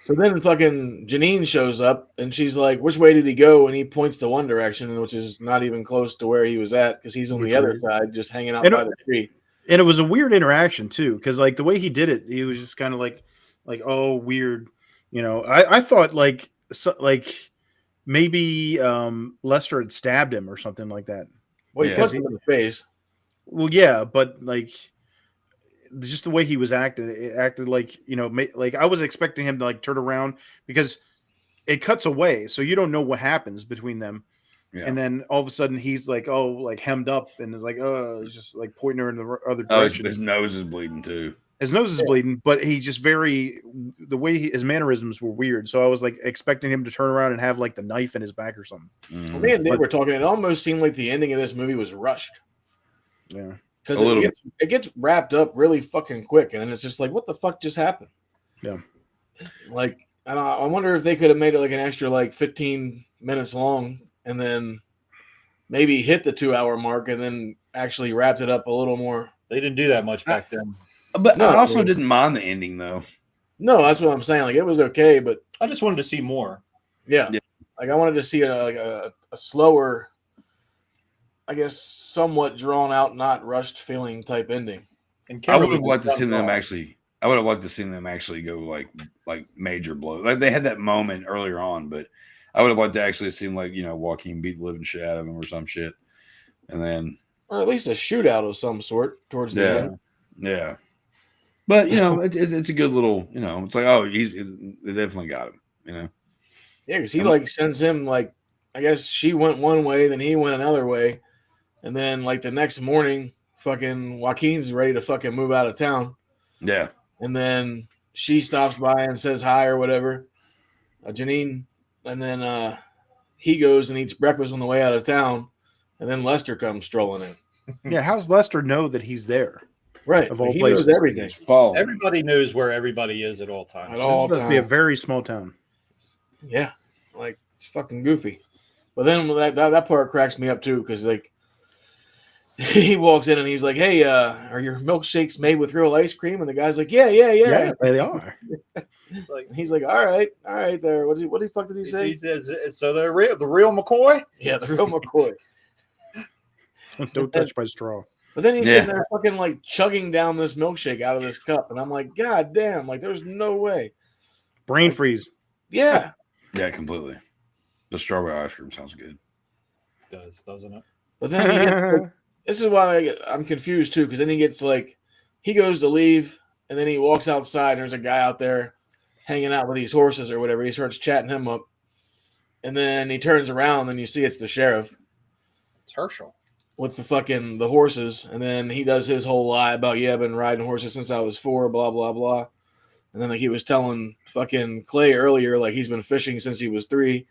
[SPEAKER 1] fucking Janine shows up and she's like, "Which way did he go?" And he points to one direction, which is not even close to where he was at because he's on the other side, just hanging out by the tree.
[SPEAKER 11] And it was a weird interaction too, because like the way he did it, he was just kind of like, oh, weird. You know, I thought like maybe Lester had stabbed him or something like that.
[SPEAKER 1] Well, he punched him in the face.
[SPEAKER 11] Well, yeah, but like just the way he was acting, it acted like, you know, like I was expecting him to like turn around because it cuts away, so you don't know what happens between them. Yeah. And then all of a sudden he's like, oh, like hemmed up and is like, it's just like pointing her in the other direction.
[SPEAKER 9] His nose is bleeding too.
[SPEAKER 11] His nose is bleeding, but he just the way his mannerisms were weird. So I was like expecting him to turn around and have like the knife in his back or something.
[SPEAKER 1] Mm-hmm. Well, me and Dave were talking. It almost seemed like the ending of this movie was rushed.
[SPEAKER 11] Yeah,
[SPEAKER 1] because it gets wrapped up really fucking quick, and then it's just like, what the fuck just happened?
[SPEAKER 11] Yeah,
[SPEAKER 1] like I wonder if they could have made it like an extra like 15 minutes long, and then maybe hit the 2-hour mark, and then actually wrapped it up a little more.
[SPEAKER 8] They didn't do that much back then.
[SPEAKER 9] But I also didn't mind the ending, though.
[SPEAKER 1] No, that's what I'm saying. Like, it was okay, but
[SPEAKER 8] I just wanted to see more.
[SPEAKER 1] Yeah. Like, I wanted to see a slower, I guess, somewhat drawn out, not rushed feeling type ending.
[SPEAKER 8] And
[SPEAKER 9] I would have liked to see them actually. I would have liked to see them actually go like major blow. Like they had that moment earlier on, but I would have liked to actually see like, you know, Joaquin beat the living shit out of him or some shit, and then
[SPEAKER 1] or at least a shootout of some sort towards the end.
[SPEAKER 9] Yeah. But, you know, it's a good little, you know, it's like, oh, they definitely got him, you know.
[SPEAKER 1] Yeah, because he, like, sends him, like, I guess she went one way, then he went another way. And then, like, the next morning, fucking Joaquin's ready to fucking move out of town.
[SPEAKER 9] Yeah.
[SPEAKER 1] And then she stops by and says hi or whatever. Janine. And then he goes and eats breakfast on the way out of town. And then Lester comes strolling in.
[SPEAKER 11] Yeah, how's Lester know that he's there?
[SPEAKER 1] Right.
[SPEAKER 11] Of all
[SPEAKER 1] he
[SPEAKER 11] places.
[SPEAKER 1] knows everything.
[SPEAKER 8] Everybody knows where everybody is at all times.
[SPEAKER 11] This must be a very small town.
[SPEAKER 1] Yeah. Like, it's fucking goofy. But then that part cracks me up, too, because, like, he walks in and he's like, "Hey, are your milkshakes made with real ice cream?" And the guy's like, "Yeah,
[SPEAKER 11] they are."
[SPEAKER 1] Like, he's like, all right there. What the fuck did he say?
[SPEAKER 8] He says, so they're the real McCoy?
[SPEAKER 1] Yeah, the real McCoy.
[SPEAKER 11] Don't touch my straw.
[SPEAKER 1] But then he's sitting there fucking like chugging down this milkshake out of this cup. And I'm like, God damn, like there's no way.
[SPEAKER 11] Brain freeze.
[SPEAKER 1] Yeah.
[SPEAKER 9] Yeah, completely. The strawberry ice cream sounds good.
[SPEAKER 8] It does, doesn't it?
[SPEAKER 1] But then he gets, this is why I'm confused too, because then he gets like
[SPEAKER 12] he goes to leave, and then he walks outside, and there's a guy out there hanging out with these horses or whatever. He starts chatting him up, and then he turns around, and you see it's the sheriff.
[SPEAKER 8] It's Herschel.
[SPEAKER 12] With the horses, and then he does his whole lie about, yeah, I've been riding horses since I was 4, blah, blah, blah. And then, like, he was telling fucking Clay earlier, like, he's been fishing since he was 3.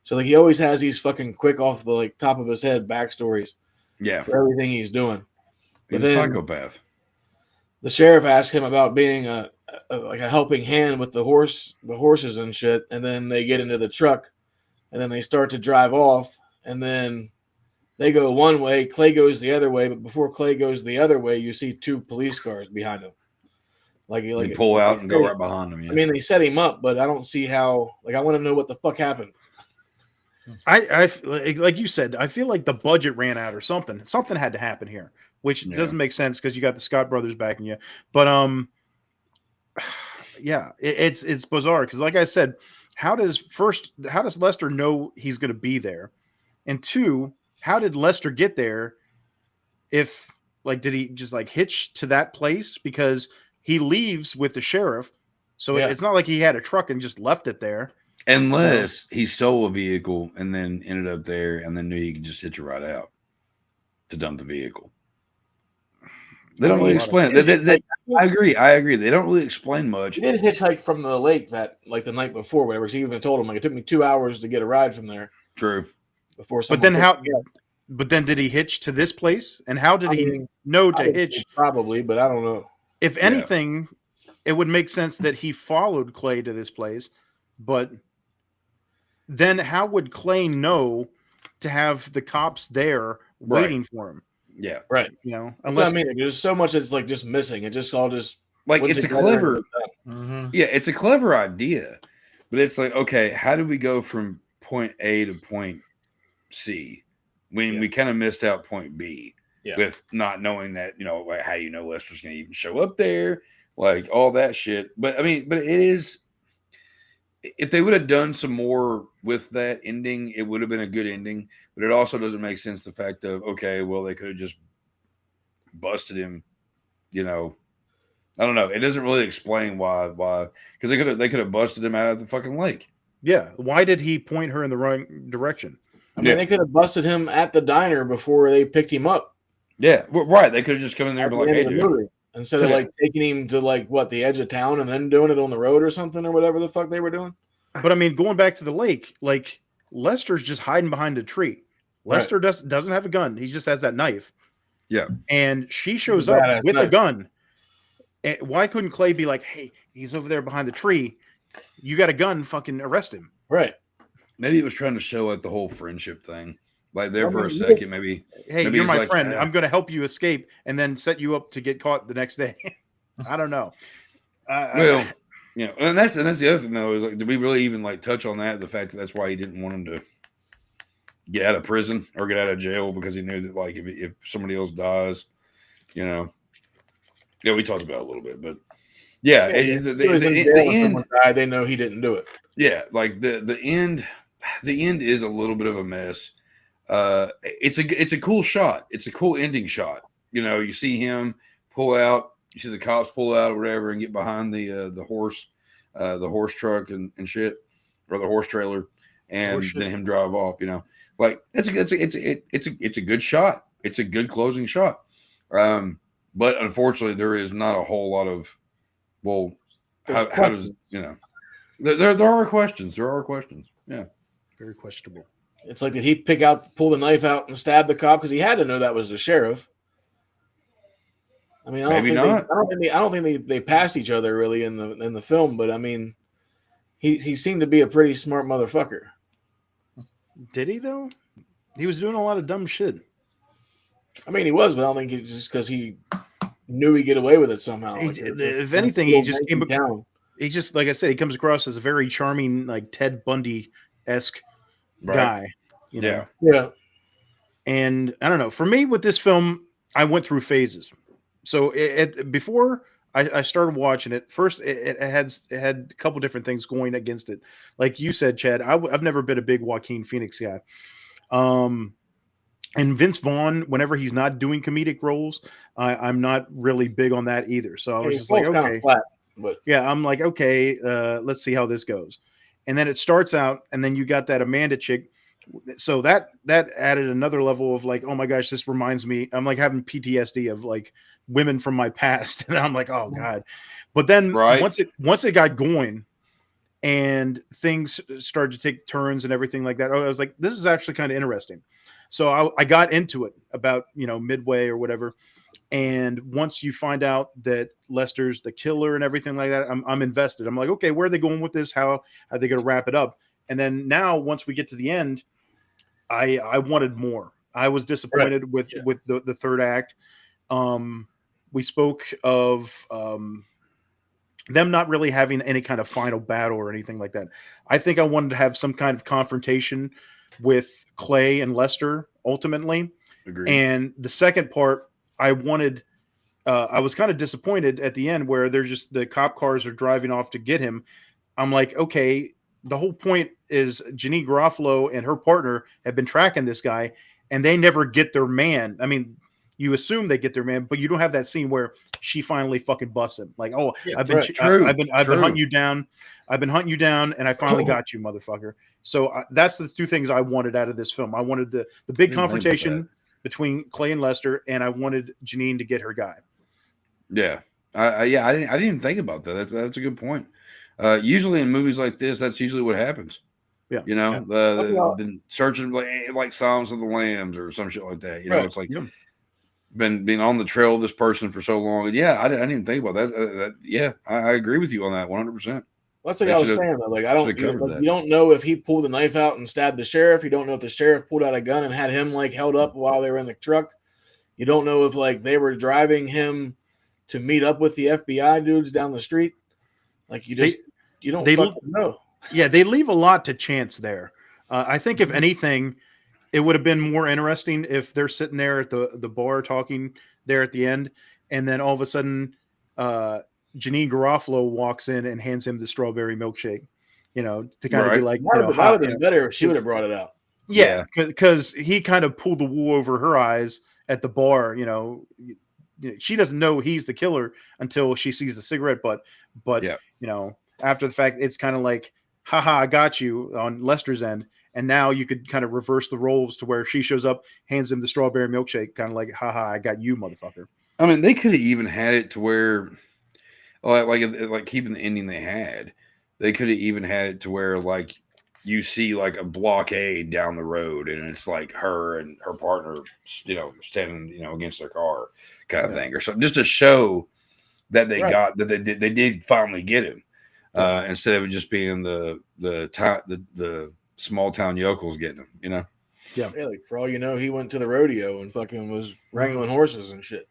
[SPEAKER 12] So, like, he always has these fucking quick off the, like, top of his head backstories.
[SPEAKER 9] Yeah.
[SPEAKER 12] For everything he's doing.
[SPEAKER 9] He's a psychopath.
[SPEAKER 12] The sheriff asked him about being a helping hand with the horses and shit, and then they get into the truck, and then they start to drive off, and then they go one way, Clay goes the other way, but before Clay goes the other way, you see 2 police cars behind him. Like
[SPEAKER 9] they pull out and go right behind him. Yeah.
[SPEAKER 12] I mean, they set him up, but I don't see how. Like, I want to know what the fuck happened.
[SPEAKER 11] I like you said, I feel like the budget ran out or something. Something had to happen here, which doesn't make sense because you got the Scott brothers backing you. But yeah, it's bizarre because, like I said, how does Lester know he's going to be there, and 2, how did Lester get there? If like, did he just like hitch to that place because he leaves with the sheriff? So it's not like he had a truck and just left it there.
[SPEAKER 9] Unless he stole a vehicle and then ended up there and then knew he could just hitch a ride out to dump the vehicle. They don't really explain it. I agree. They don't really explain much.
[SPEAKER 12] He did hitchhike from the lake the night before, whatever. So he even told him, like, it took me 2 hours to get a ride from there.
[SPEAKER 9] True.
[SPEAKER 12] Before,
[SPEAKER 11] but then did he hitch to this place? And how did he know to hitch?
[SPEAKER 12] Probably, but I don't know.
[SPEAKER 11] If anything, it would make sense that he followed Clay to this place. But then how would Clay know to have the cops there waiting for him?
[SPEAKER 9] Yeah.
[SPEAKER 12] Right.
[SPEAKER 11] You know,
[SPEAKER 12] unless there's so much that's like just missing. It just all just
[SPEAKER 9] like it's a clever it's a clever idea. But it's like, okay, how do we go from point A to point C when we kind of missed out point B with not knowing that, you know, like how you know Lester's gonna even show up there, like all that shit. But I mean, but it is, if they would have done some more with that ending, it would have been a good ending. But it also doesn't make sense the fact of, okay, well, they could have just busted him, you know. I don't know. It doesn't really explain why because they could have busted him out of the fucking lake.
[SPEAKER 11] Yeah. Why did he point her in the wrong direction?
[SPEAKER 12] I mean, they could have busted him at the diner before they picked him up.
[SPEAKER 9] Yeah, right. They could have just come in there and be like, hey, dude.
[SPEAKER 12] Instead of like taking him to like the edge of town and then doing it on the road or something or whatever the fuck they were doing.
[SPEAKER 11] But I mean, going back to the lake, like Lester's just hiding behind a tree. Lester doesn't have a gun. He just has that knife.
[SPEAKER 9] Yeah.
[SPEAKER 11] And she shows up with a gun. And why couldn't Clay be like, hey, he's over there behind the tree. You got a gun, fucking arrest him.
[SPEAKER 12] Right.
[SPEAKER 9] Maybe he was trying to show like the whole friendship thing. Like there for a second, maybe.
[SPEAKER 11] Hey,
[SPEAKER 9] maybe
[SPEAKER 11] you're my friend. I'm going to help you escape and then set you up to get caught the next day. I don't know.
[SPEAKER 9] Well, you know, and that's the other thing though, is like, did we really even like touch on that? The fact that that's why he didn't want him to get out of prison or get out of jail because he knew that like if somebody else dies, you know. Yeah, we talked about it a little bit, but yeah, the end.
[SPEAKER 12] They know he didn't do it.
[SPEAKER 9] Yeah, like the end is a little bit of a mess. It's a cool shot. It's a cool ending shot. You know, you see him pull out, you see the cops pull out or whatever, and get behind the horse truck and shit, or the horse trailer, and then him drive off. You know, like it's a good shot. It's a good closing shot. But unfortunately, there is not a whole lot of how does, you know, there are questions. There are questions. Yeah,
[SPEAKER 11] very questionable.
[SPEAKER 12] It's like, did he pull the knife out and stab the cop because he had to know that was the sheriff? I mean, I don't think they passed each other really in the film, but I mean, he seemed to be a pretty smart motherfucker.
[SPEAKER 11] Did he though? He was doing a lot of dumb shit.
[SPEAKER 12] I mean, he was, but I don't think it's just because he knew he'd get away with it somehow.
[SPEAKER 11] If anything, he just came down. He just, like I said, he comes across as a very charming, like Ted Bundy-esque guy. You know?
[SPEAKER 12] Yeah.
[SPEAKER 11] And I don't know. For me, with this film, I went through phases. So before I started watching it, first it had a couple different things going against it. Like you said, Chad, I've never been a big Joaquin Phoenix guy. And Vince Vaughn, whenever he's not doing comedic roles, I'm not really big on that either. So I was just like, okay,
[SPEAKER 12] flat, but
[SPEAKER 11] yeah, I'm like, okay, let's see how this goes. And then it starts out, and then you got that Amanda chick. So that added another level of like, oh my gosh, this reminds me. I'm like having PTSD of like women from my past, and I'm like, oh god. But then once it got going, and things started to take turns and everything like that, I was like, this is actually kind of interesting. So I got into it about midway or whatever. And once you find out that Lester's the killer and everything like that, I'm invested. I'm like, okay, where are they going with this? How are they going to wrap it up? And then now, once we get to the end, I wanted more. I was disappointed with the third act. We spoke of them not really having any kind of final battle or anything like that. I think I wanted to have some kind of confrontation with Clay and Lester ultimately.
[SPEAKER 9] Agreed.
[SPEAKER 11] And the second part, I wanted, I was kind of disappointed at the end where they're just, the cop cars are driving off to get him. I'm like, okay, the whole point is Janeane Garofalo and her partner have been tracking this guy and they never get their man. I mean, you assume they get their man, but you don't have that scene where she finally fucking busts him. Like, oh, yeah, I've been hunting you down. I've been hunting you down, and I finally got you, motherfucker. So that's the two things I wanted out of this film. I wanted the big confrontation between Clay and Lester, and I wanted Janeane to get her guy.
[SPEAKER 9] Yeah, I didn't even think about that. That's a good point. Usually in movies like this, that's usually what happens.
[SPEAKER 11] Yeah,
[SPEAKER 9] they've been searching like Silence of the Lambs or some shit like that. It's like been on the trail of this person for so long. Yeah, I didn't even think about that. I agree with you on that 100%.
[SPEAKER 12] That's like I was saying though. Like you don't know if he pulled the knife out and stabbed the sheriff. You don't know if the sheriff pulled out a gun and had him like held up while they were in the truck. You don't know if like they were driving him to meet up with the FBI dudes down the street. Like you don't know.
[SPEAKER 11] Yeah, they leave a lot to chance there. I think if anything, it would have been more interesting if they're sitting there at the bar talking there at the end, and then all of a sudden, Janeane Garofalo walks in and hands him the strawberry milkshake. To kind of be like,
[SPEAKER 12] that would have been better if she would have brought it out.
[SPEAKER 11] Yeah, because he kind of pulled the wool over her eyes at the bar. She doesn't know he's the killer until she sees the cigarette butt. But after the fact, it's kind of like, haha, I got you on Lester's end. And now you could kind of reverse the roles to where she shows up, hands him the strawberry milkshake, kind of like, haha, I got you, motherfucker.
[SPEAKER 9] I mean, they could have even had it to where, like keeping the ending they had, they could have even had it to where, like, you see like a blockade down the road and it's like her and her partner, standing, against their car kind of thing or something, just to show that they got, that they did finally get him, instead of it just being the small town yokels getting him,
[SPEAKER 12] Yeah, like for all you know, he went to the rodeo and fucking was wrangling horses and shit.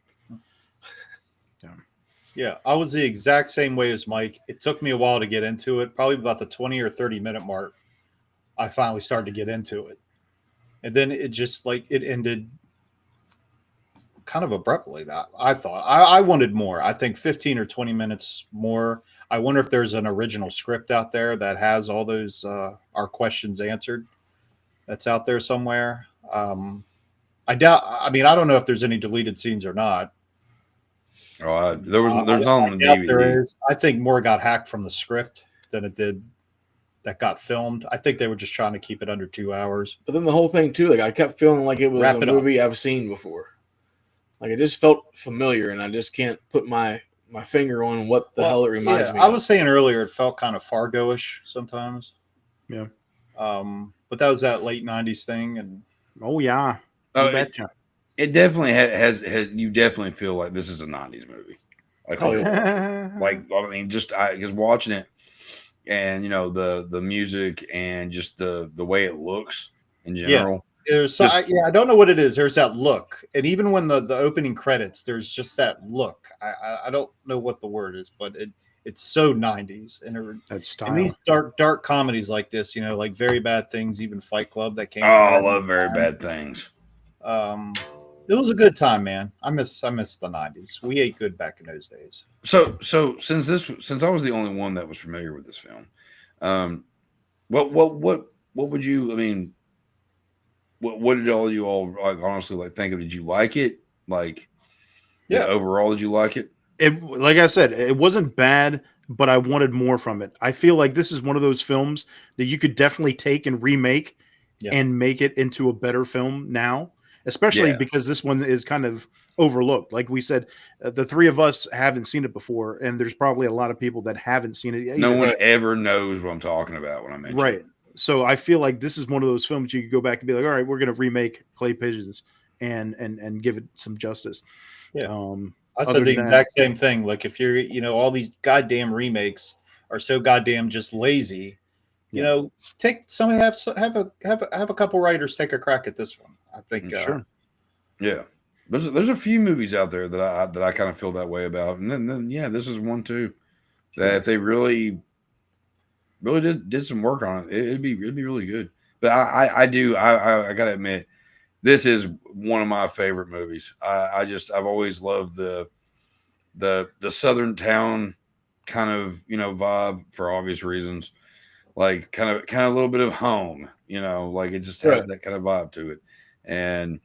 [SPEAKER 8] Yeah, I was the exact same way as Mike. It took me a while to get into it. Probably about the 20 or 30 minute mark, I finally started to get into it. And then it just it ended kind of abruptly. That I thought I wanted more. I think 15 or 20 minutes more. I wonder if there's an original script out there that has all those our questions answered. That's out there somewhere. I doubt. I mean, I don't know if there's any deleted scenes or not.
[SPEAKER 9] Oh, there's on the DVD.
[SPEAKER 8] There is. I think more got hacked from the script than it did that got filmed. I think they were just trying to keep it under 2 hours.
[SPEAKER 12] But then the whole thing too, like I kept feeling like it was a movie I've seen before. Like it just felt familiar, and I just can't put my finger on what the hell it reminds me of.
[SPEAKER 8] I was saying earlier, it felt kind of Fargo-ish sometimes.
[SPEAKER 11] Yeah.
[SPEAKER 8] But that was that late 90s thing. And
[SPEAKER 9] it definitely has you definitely feel like this is a 90s movie. Like, I mean, just because watching it and, the music and just the way it looks in general.
[SPEAKER 8] I don't know what it is. There's that look. And even when the opening credits, there's just that look. I don't know what the word is, but it's so 90s. And these dark comedies like this, like Very Bad Things, even Fight Club that came out.
[SPEAKER 9] I love Very Bad Things.
[SPEAKER 8] It was a good time, man. I miss the 90s. We ate good back in those days.
[SPEAKER 9] So since I was the only one that was familiar with this film, what would you, I mean, what did all you all like, honestly like think of? Did you like it? Like, yeah, overall, did you like it?
[SPEAKER 11] It, like I said, it wasn't bad, but I wanted more from it. I feel like this is one of those films that you could definitely take and remake and make it into a better film now, especially because this one is kind of overlooked. Like we said, the three of us haven't seen it before, and there's probably a lot of people that haven't seen it.
[SPEAKER 9] No one ever knows what I'm talking about when I mention it.
[SPEAKER 11] So I feel like this is one of those films you could go back and be like, all right, we're going to remake Clay Pigeons and give it some justice.
[SPEAKER 8] I said the exact same thing. Like if you're, all these goddamn remakes are so goddamn just lazy. Take some have a couple writers take a crack at this one. I think.
[SPEAKER 11] Sure.
[SPEAKER 9] Yeah, there's a few movies out there that I kind of feel that way about, and then this is one too. That if they really did some work on it, it'd be really good. But I gotta admit, this is one of my favorite movies. I've always loved the southern town kind of vibe for obvious reasons. Like kind of a little bit of home, like it just has that kind of vibe to it. And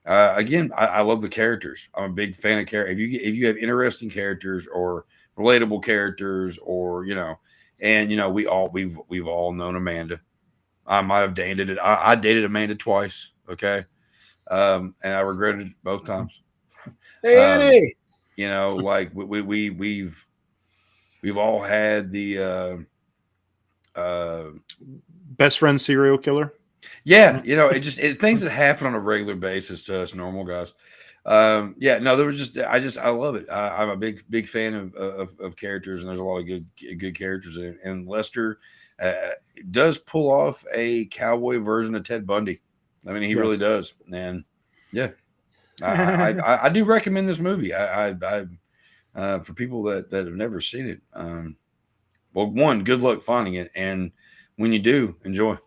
[SPEAKER 9] again, I love the characters. I'm a big fan of characters. If you have interesting characters or relatable characters, or we've all known Amanda. I might have dated it. I dated Amanda twice. Okay. And I regretted it both times.
[SPEAKER 12] Hey,
[SPEAKER 9] like we've all had the
[SPEAKER 11] best friend serial killer.
[SPEAKER 9] Yeah, it things that happen on a regular basis to us normal guys. There was I love it. I'm a big fan of characters, and there's a lot of good characters in it. And Lester does pull off a cowboy version of Ted Bundy. I mean, he really does. And I do recommend this movie. I for people that have never seen it. Well, one, good luck finding it, and when you do, enjoy.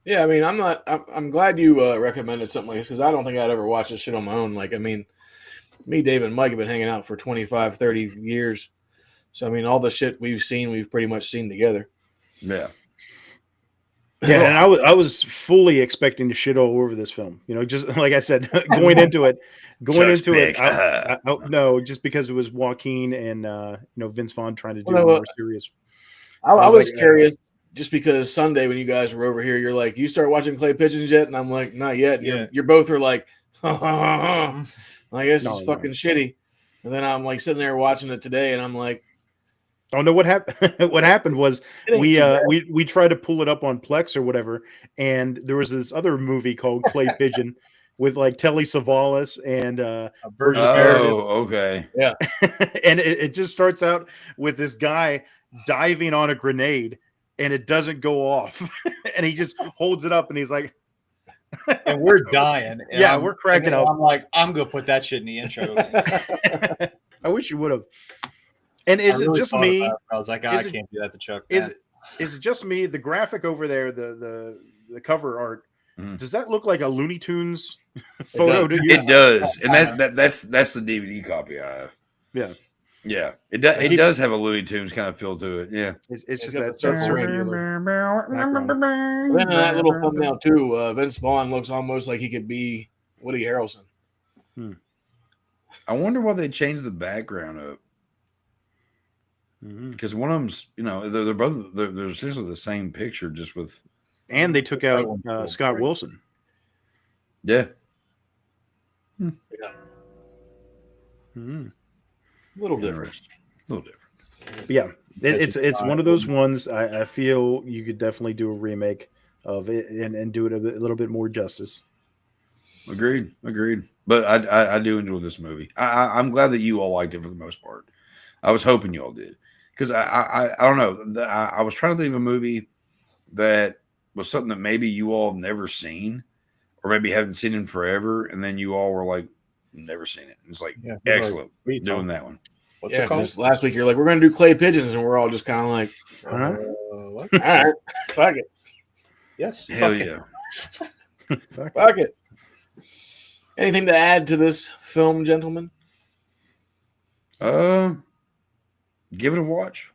[SPEAKER 12] Yeah, I mean, I'm glad you recommended something like this, because I don't think I'd ever watch this shit on my own. Like, I mean, me, Dave, and Mike have been hanging out for 25, 30 years. So, I mean, all the shit we've pretty much seen together.
[SPEAKER 9] Yeah.
[SPEAKER 11] Yeah, and I was fully expecting to shit all over this film. Just like I said, going into it, no, just because it was Joaquin and Vince Vaughn trying to do more serious.
[SPEAKER 12] I was curious, just because Sunday when you guys were over here, you're like, you start watching Clay Pigeons yet? And I'm like, not yet. Yeah. You're both are like, I guess it's fucking shitty. And then I'm like sitting there watching it today, and I'm like,
[SPEAKER 11] oh no, what happened? What happened was we tried to pull it up on Plex or whatever, and there was this other movie called Clay Pigeon with like Telly Savalas and Burgess Meredith.
[SPEAKER 9] Okay,
[SPEAKER 12] yeah,
[SPEAKER 11] and it just starts out with this guy diving on a grenade, and it doesn't go off, and he just holds it up, and he's like,
[SPEAKER 8] and we're dying. And
[SPEAKER 11] we're cracking up.
[SPEAKER 8] I'm like, I'm gonna put that shit in the intro.
[SPEAKER 11] I wish you would have. And is it just me?
[SPEAKER 8] I was like, I can't do that to Chuck.
[SPEAKER 11] Is it just me? The graphic over there, the cover art, does that look like a Looney Tunes photo?
[SPEAKER 9] It does, and that's the DVD copy I have. Yeah. It does have a Looney Tunes kind of feel to it. Yeah,
[SPEAKER 11] it's just that circular.
[SPEAKER 12] Then in that little thumbnail too, Vince Vaughn looks almost like he could be Woody Harrelson.
[SPEAKER 9] I wonder why they changed the background up. Because one of them's, they're both they're essentially the same picture, just with.
[SPEAKER 11] And they took out Scott Wilson.
[SPEAKER 9] Yeah.
[SPEAKER 12] A little different.
[SPEAKER 11] But yeah, it's one of those ones. I feel you could definitely do a remake of it and do it a little bit more justice.
[SPEAKER 9] Agreed. But I do enjoy this movie. I'm glad that you all liked it for the most part. I was hoping you all did. Because I don't know. I was trying to think of a movie that was something that maybe you all have never seen, or maybe haven't seen in forever, and then you all were like, never seen it. And it's like, excellent, doing that one.
[SPEAKER 12] What's it called? Last week you're like, we're going to do Clay Pigeons, and we're all just kind of like, what? All right, fuck it.
[SPEAKER 8] Yes,
[SPEAKER 9] hell yeah,
[SPEAKER 12] fuck it. Anything to add to this film, gentlemen?
[SPEAKER 9] Give it a watch.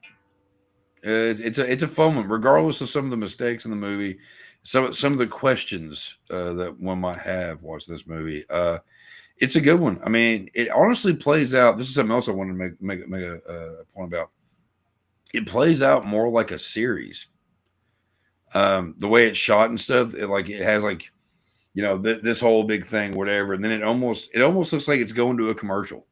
[SPEAKER 9] It's a fun one, regardless of some of the mistakes in the movie. some of the questions that one might have watching this movie. It's a good one. I mean, it honestly plays out. This is something else I wanted to make a point about. It plays out more like a series. The way it's shot and stuff, it has like, you know, this whole big thing, whatever, and then it almost looks like it's going to a commercial,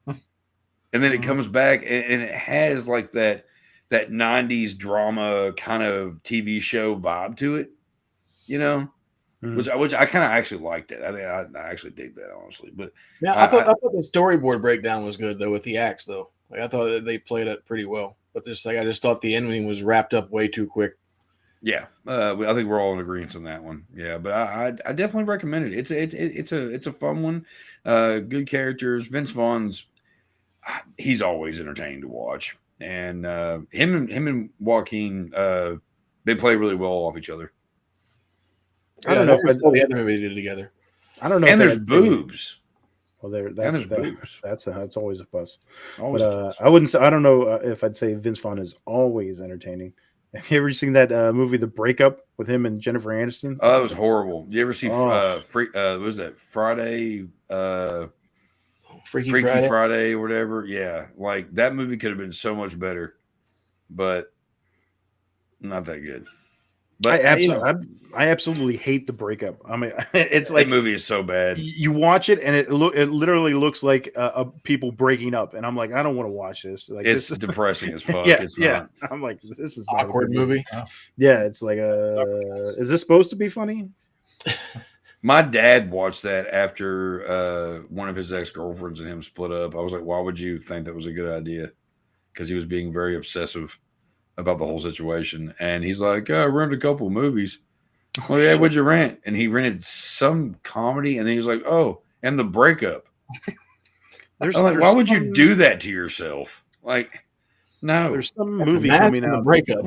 [SPEAKER 9] and then it comes back and it has like that 90s drama kind of TV show vibe to it, you know, which I kind of actually liked it. I think I actually dig that, honestly. But
[SPEAKER 12] yeah, I thought the storyboard breakdown was good though with the axe though. Like I thought that they played it pretty well, but I just thought the ending was wrapped up way too quick.
[SPEAKER 9] Yeah, I think we're all in agreement on that one. Yeah, but I definitely recommend it. It's a fun one. Good characters. Vince Vaughn's he's always entertaining to watch, and him and Joaquin they play really well off each other.
[SPEAKER 12] I don't know if the other movie did together.
[SPEAKER 11] I don't know.
[SPEAKER 9] And there's boobs.
[SPEAKER 11] Well,
[SPEAKER 9] boobs.
[SPEAKER 11] That's always a plus.
[SPEAKER 9] Always
[SPEAKER 11] but I wouldn't say. I don't know if I'd say Vince Vaughn is always entertaining. Have you ever seen that movie, The Breakup, with him and Jennifer Aniston?
[SPEAKER 9] Oh, that was horrible. You ever see what was that Friday?
[SPEAKER 12] Freaky
[SPEAKER 9] Friday or whatever. Yeah, like that movie could have been so much better, but not that good. But
[SPEAKER 11] I absolutely hate The Breakup. I mean, it's like
[SPEAKER 9] that movie is so bad.
[SPEAKER 11] You watch it and it literally looks like people breaking up, and I'm like, I don't want to watch this. Like,
[SPEAKER 9] it's depressing as fuck.
[SPEAKER 11] Yeah, I'm like, this is not
[SPEAKER 12] awkward movie.
[SPEAKER 11] Yeah, it's like, is this supposed to be funny?
[SPEAKER 9] My dad watched that after one of his ex-girlfriends and him split up. I was like, why would you think that was a good idea? Because he was being very obsessive about the whole situation. And he's like, I rented a couple of movies. Well, yeah, what'd you rent? And he rented some comedy, and then he was like, oh, and The Breakup. Why would you do that to yourself? Like, no.
[SPEAKER 11] There's some movie coming out.
[SPEAKER 12] Breakup.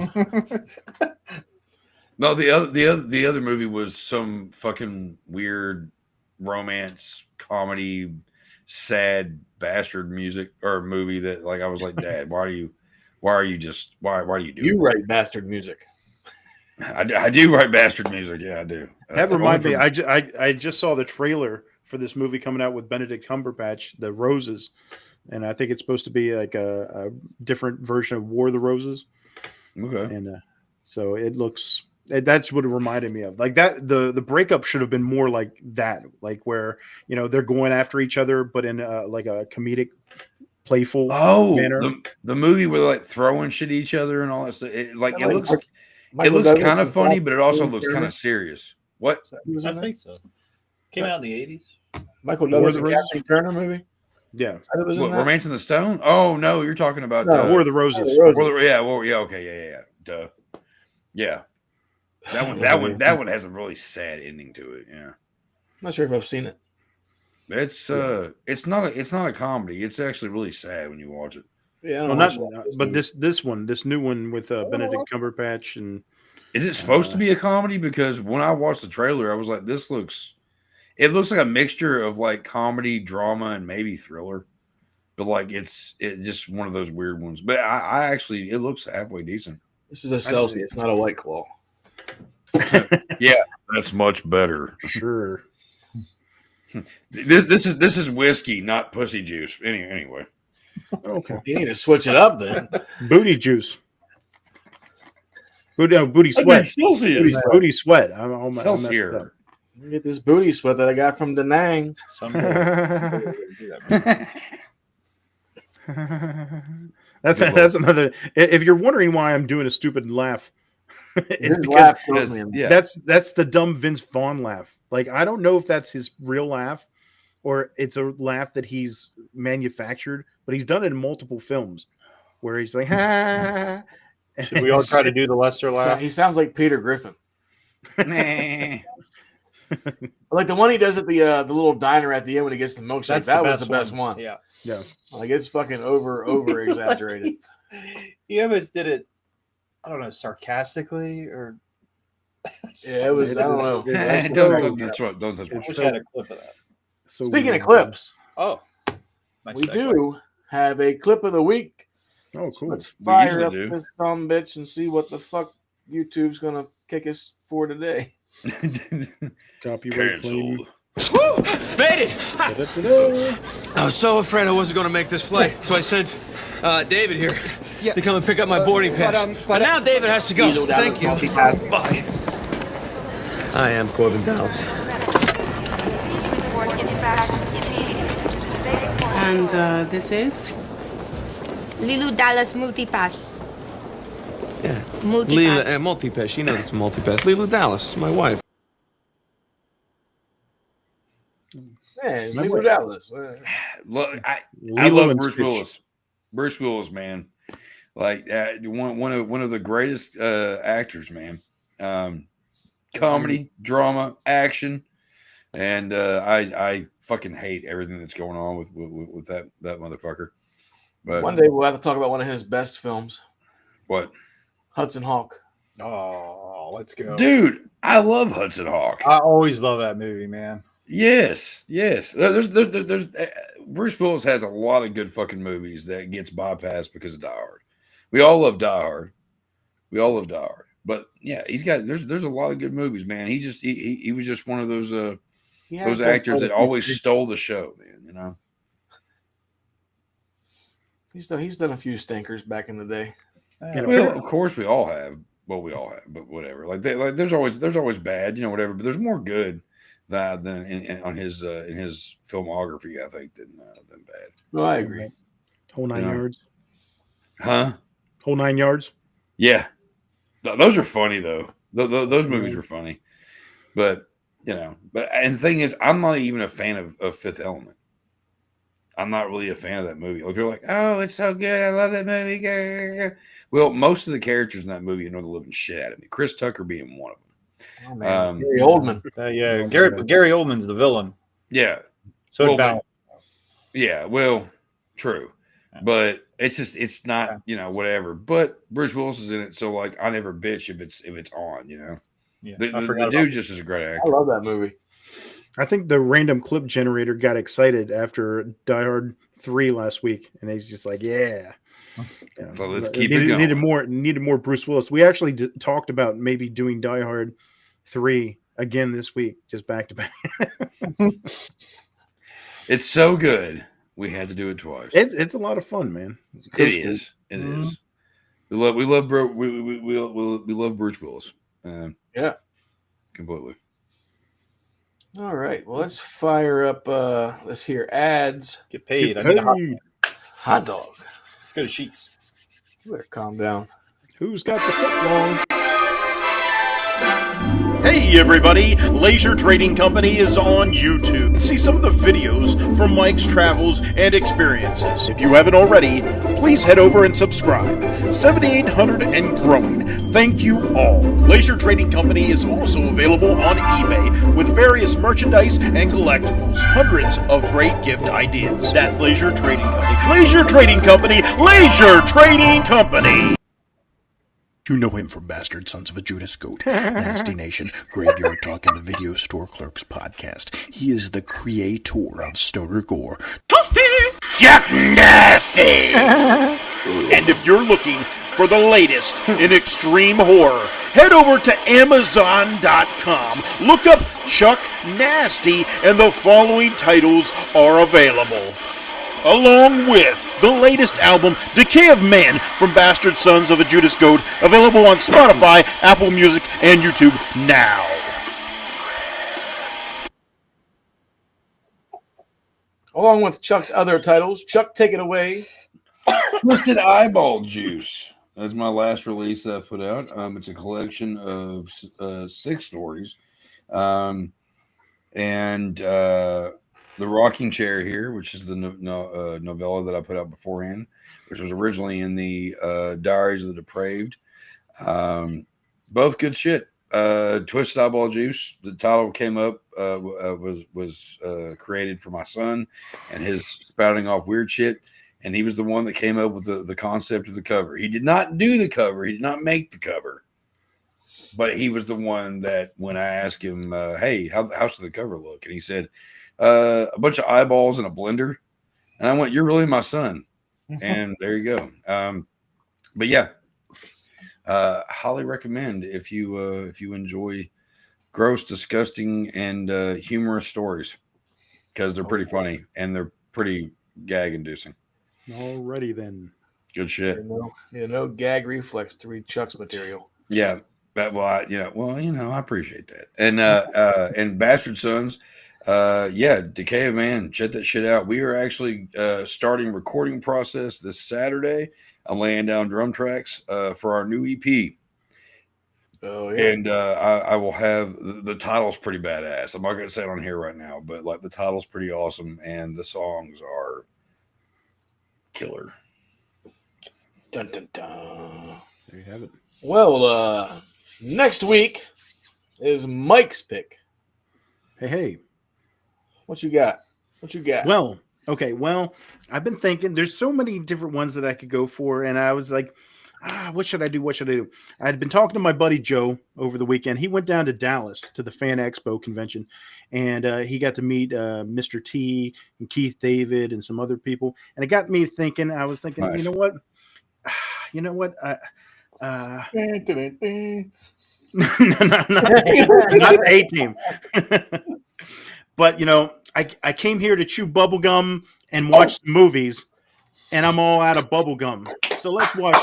[SPEAKER 9] No, the other movie was some fucking weird romance comedy, sad bastard music or movie that, like, I was like, Dad, why do you do
[SPEAKER 12] You write bastard music.
[SPEAKER 9] I do write bastard music. Yeah, I do.
[SPEAKER 11] That reminds me. I just saw the trailer for this movie coming out with Benedict Cumberbatch, The Roses, and I think it's supposed to be like a different version of War of the Roses.
[SPEAKER 9] Okay,
[SPEAKER 11] and so it looks. That's what it reminded me of. Like that, the breakup should have been more like that, like where, you know, they're going after each other, but in like a comedic, playful manner.
[SPEAKER 9] The movie where like throwing shit at each other and all that stuff. It looks kind of funny, but it also looks kind of serious. What?
[SPEAKER 8] I think so. Came out in the 80s.
[SPEAKER 12] Michael Douglas and Kathleen Turner movie.
[SPEAKER 11] Yeah.
[SPEAKER 9] What, Romance in the Stone? Oh no, you're talking about
[SPEAKER 11] War of the Roses.
[SPEAKER 9] Okay. Duh. Yeah. That one has a really sad ending to it. Yeah.
[SPEAKER 12] I'm not sure if I've seen it.
[SPEAKER 9] It's not a comedy. It's actually really sad when you watch it.
[SPEAKER 12] Yeah,
[SPEAKER 11] but this new one with Benedict Cumberbatch. And
[SPEAKER 9] is it supposed to be a comedy? Because when I watched the trailer, I was like, it looks like a mixture of like comedy, drama, and maybe thriller. But like it's just one of those weird ones. But I actually, it looks halfway decent.
[SPEAKER 12] This is a Celsius, not a White Claw.
[SPEAKER 9] Yeah, that's much better.
[SPEAKER 11] Sure.
[SPEAKER 9] This is whiskey, not pussy juice. Anyway.
[SPEAKER 11] Okay.
[SPEAKER 12] You need to switch it up then.
[SPEAKER 11] Booty juice. Booty sweat. Booty sweat. I'm
[SPEAKER 9] Celsius.
[SPEAKER 12] Get this booty sweat that I got from Da Nang.
[SPEAKER 11] That's another. If you're wondering why I'm doing a stupid laugh, it's because that's the dumb Vince Vaughn laugh. Like, I don't know if that's his real laugh or it's a laugh that he's manufactured, but he's done it in multiple films where he's like, ha.
[SPEAKER 8] Should we all try to do the Lester laugh?
[SPEAKER 12] He sounds like Peter Griffin. Like the one he does at the little diner at the end when he gets the milkshake. That was the best one.
[SPEAKER 8] Yeah.
[SPEAKER 12] Like it's fucking over exaggerated.
[SPEAKER 8] He almost did it, I don't know, sarcastically or.
[SPEAKER 12] Yeah, it was. I don't know.
[SPEAKER 9] Don't touch.
[SPEAKER 8] I wish I had a clip of that.
[SPEAKER 12] So speaking of clips,
[SPEAKER 8] Nice
[SPEAKER 12] we
[SPEAKER 8] segue.
[SPEAKER 12] do have a clip of the week.
[SPEAKER 11] Oh, cool.
[SPEAKER 12] Let's fire up this bitch and see what the fuck YouTube's gonna kick us for today.
[SPEAKER 11] Copyright claim.
[SPEAKER 4] Woo! Made it! I was so afraid I wasn't going to make this flight, so I sent David here to come and pick up my boarding pass. But now David has to go. Thank you. Bye. I am Corbin Dallas.
[SPEAKER 10] And this is?
[SPEAKER 3] Lilu Dallas Multipass.
[SPEAKER 4] Yeah.
[SPEAKER 3] Multipass.
[SPEAKER 4] Multipass. She knows it's Multipass. Lilu Dallas, my wife.
[SPEAKER 12] Yeah, it's Lilu Dallas.
[SPEAKER 9] Look, I
[SPEAKER 11] Lilo
[SPEAKER 9] love
[SPEAKER 11] and
[SPEAKER 9] Bruce
[SPEAKER 11] Stitch.
[SPEAKER 9] Willis. Bruce Willis, man, like one of the greatest actors, man. Comedy, drama, action, and I fucking hate everything that's going on with that motherfucker. But
[SPEAKER 12] One day we'll have to talk about one of his best films.
[SPEAKER 9] what,
[SPEAKER 12] Hudson Hawk.
[SPEAKER 8] Oh, let's go.
[SPEAKER 9] dude? I love Hudson Hawk.
[SPEAKER 8] I always love that movie, man.
[SPEAKER 9] Yes. There's Bruce Willis has a lot of good fucking movies that gets bypassed because of Die Hard. We all love Die Hard. But yeah, there's a lot of good movies, man. He was just one of those actors that always stole the show, man. You know.
[SPEAKER 12] He's done a few stinkers back in the day.
[SPEAKER 9] Well, of course we all have. Well, we all have, but whatever. There's always bad, whatever. But there's more good than in his filmography, I think, than bad.
[SPEAKER 12] No, I agree.
[SPEAKER 11] Whole 9 yards.
[SPEAKER 9] Huh?
[SPEAKER 11] Whole 9 yards.
[SPEAKER 9] Yeah. Those are funny though. Those movies were funny, but and the thing is, I'm not even a fan of Fifth Element. I'm not really a fan of that movie. Like, people are like, oh, it's so good. I love that movie. Well, most of the characters in that movie annoy the living shit out of me. Chris Tucker being one of them.
[SPEAKER 12] Oh, man. Gary Oldman.
[SPEAKER 8] Gary Oldman's the villain.
[SPEAKER 9] Yeah.
[SPEAKER 8] So balanced.
[SPEAKER 9] Yeah. Well, true. But it's not, whatever. But Bruce Willis is in it, so like I never bitch if it's on,
[SPEAKER 8] Yeah,
[SPEAKER 9] the dude just is a great actor.
[SPEAKER 12] I love that movie.
[SPEAKER 11] I think the random clip generator got excited after Die Hard 3 last week, and he's just like, "Yeah."
[SPEAKER 9] So let's keep it going.
[SPEAKER 11] Needed more Bruce Willis. We actually talked about maybe doing Die Hard 3 again this week, just back to back.
[SPEAKER 9] It's so good. We had to do it twice.
[SPEAKER 11] It's a lot of fun, man.
[SPEAKER 9] It is. It is. We love Bruce Willis.
[SPEAKER 12] Yeah,
[SPEAKER 9] completely.
[SPEAKER 12] All right. Well, let's fire up. Let's hear ads.
[SPEAKER 8] Get paid. I need a
[SPEAKER 12] hot dog.
[SPEAKER 8] Let's go to Sheets.
[SPEAKER 12] You better calm down.
[SPEAKER 11] Who's got the foot long?
[SPEAKER 13] Hey everybody, Laser Trading Company is on YouTube. See some of the videos from Mike's travels and experiences. If you haven't already, please head over and subscribe. 7,800 and growing. Thank you all. Laser Trading Company is also available on eBay with various merchandise and collectibles. Hundreds of great gift ideas. That's Laser Trading Company. Laser Trading Company. Laser Trading Company. You know him from Bastard Sons of a Judas Goat, Nasty Nation, Graveyard Talk, and the Video Store Clerks Podcast. He is the creator of Stoner Gore, Jack Nasty! And if you're looking for the latest in extreme horror, head over to Amazon.com, look up Chuck Nasty, and the following titles are available. Along with the latest album, Decay of Man, from Bastard Sons of a Judas Goat, available on Spotify, Apple Music, and YouTube now.
[SPEAKER 12] Along with Chuck's other titles, Chuck, take it away.
[SPEAKER 9] Twisted Eyeball Juice. That's my last release that I put out. It's a collection of 6 stories. The Rocking Chair here, which is the novella that I put out beforehand, which was originally in the Diaries of the Depraved. Both good shit. Twisted Eyeball Juice, the title came up, was created for my son and his spouting off weird shit. And he was the one that came up with the concept of the cover. He did not do the cover. He did not make the cover. But he was the one that when I asked him, hey, how should the cover look? And he said, a bunch of eyeballs in a blender. And I went, you're really my son. And there you go. But yeah, highly recommend if you enjoy gross, disgusting, and humorous stories, because they're pretty funny and they're pretty gag-inducing.
[SPEAKER 11] Alrighty then.
[SPEAKER 9] Good shit.
[SPEAKER 12] Gag reflex to read Chuck's material.
[SPEAKER 9] Yeah. I appreciate that. And Bastard Sons, Decay of Man, check that shit out. We are actually starting recording process this Saturday. I'm laying down drum tracks for our new EP.
[SPEAKER 12] Oh yeah.
[SPEAKER 9] And I will have the title's pretty badass. I'm not gonna say it on here right now, but like the title's pretty awesome and the songs are killer.
[SPEAKER 12] Dun dun dun.
[SPEAKER 11] There you have it.
[SPEAKER 12] Well, next week is Mike's pick.
[SPEAKER 11] Hey.
[SPEAKER 12] What you got?
[SPEAKER 11] Well, okay. Well, I've been thinking there's so many different ones that I could go for. And I was like, what should I do? I had been talking to my buddy Joe over the weekend. He went down to Dallas to the Fan Expo convention, and he got to meet Mr. T and Keith David and some other people. And it got me thinking. I was thinking,
[SPEAKER 9] nice.
[SPEAKER 11] You know what?
[SPEAKER 12] Not
[SPEAKER 11] not A Team. But I came here to chew bubble gum and watch movies, and I'm all out of bubble gum. So let's watch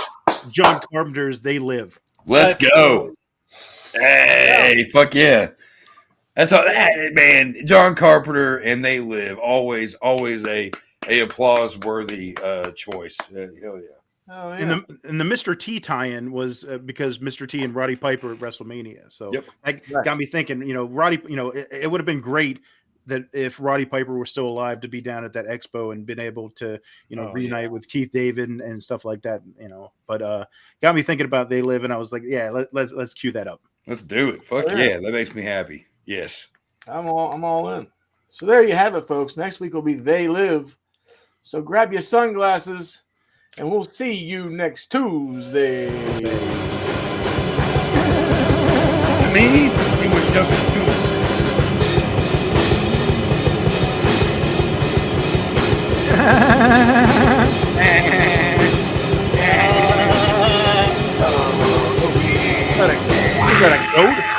[SPEAKER 11] John Carpenter's They Live.
[SPEAKER 9] Let's go. Hey, fuck yeah. That's all, man. John Carpenter and They Live, always a applause worthy choice. Hell yeah.
[SPEAKER 12] Oh, yeah.
[SPEAKER 11] And the Mr. T tie-in was because Mr. T and Roddy Piper at WrestleMania. So that got me thinking, Roddy, it would have been great that if Roddy Piper were still alive to be down at that expo and been able to, reunite with Keith David and stuff like that, but got me thinking about They Live. And I was like, yeah, let's cue that up.
[SPEAKER 9] Let's do it. Fuck yeah. That makes me happy. Yes.
[SPEAKER 12] I'm all in. So there you have it, folks. Next week will be They Live. So grab your sunglasses and we'll see you next Tuesday.
[SPEAKER 9] To me, it was just a Tuesday.
[SPEAKER 11] Is that a goat?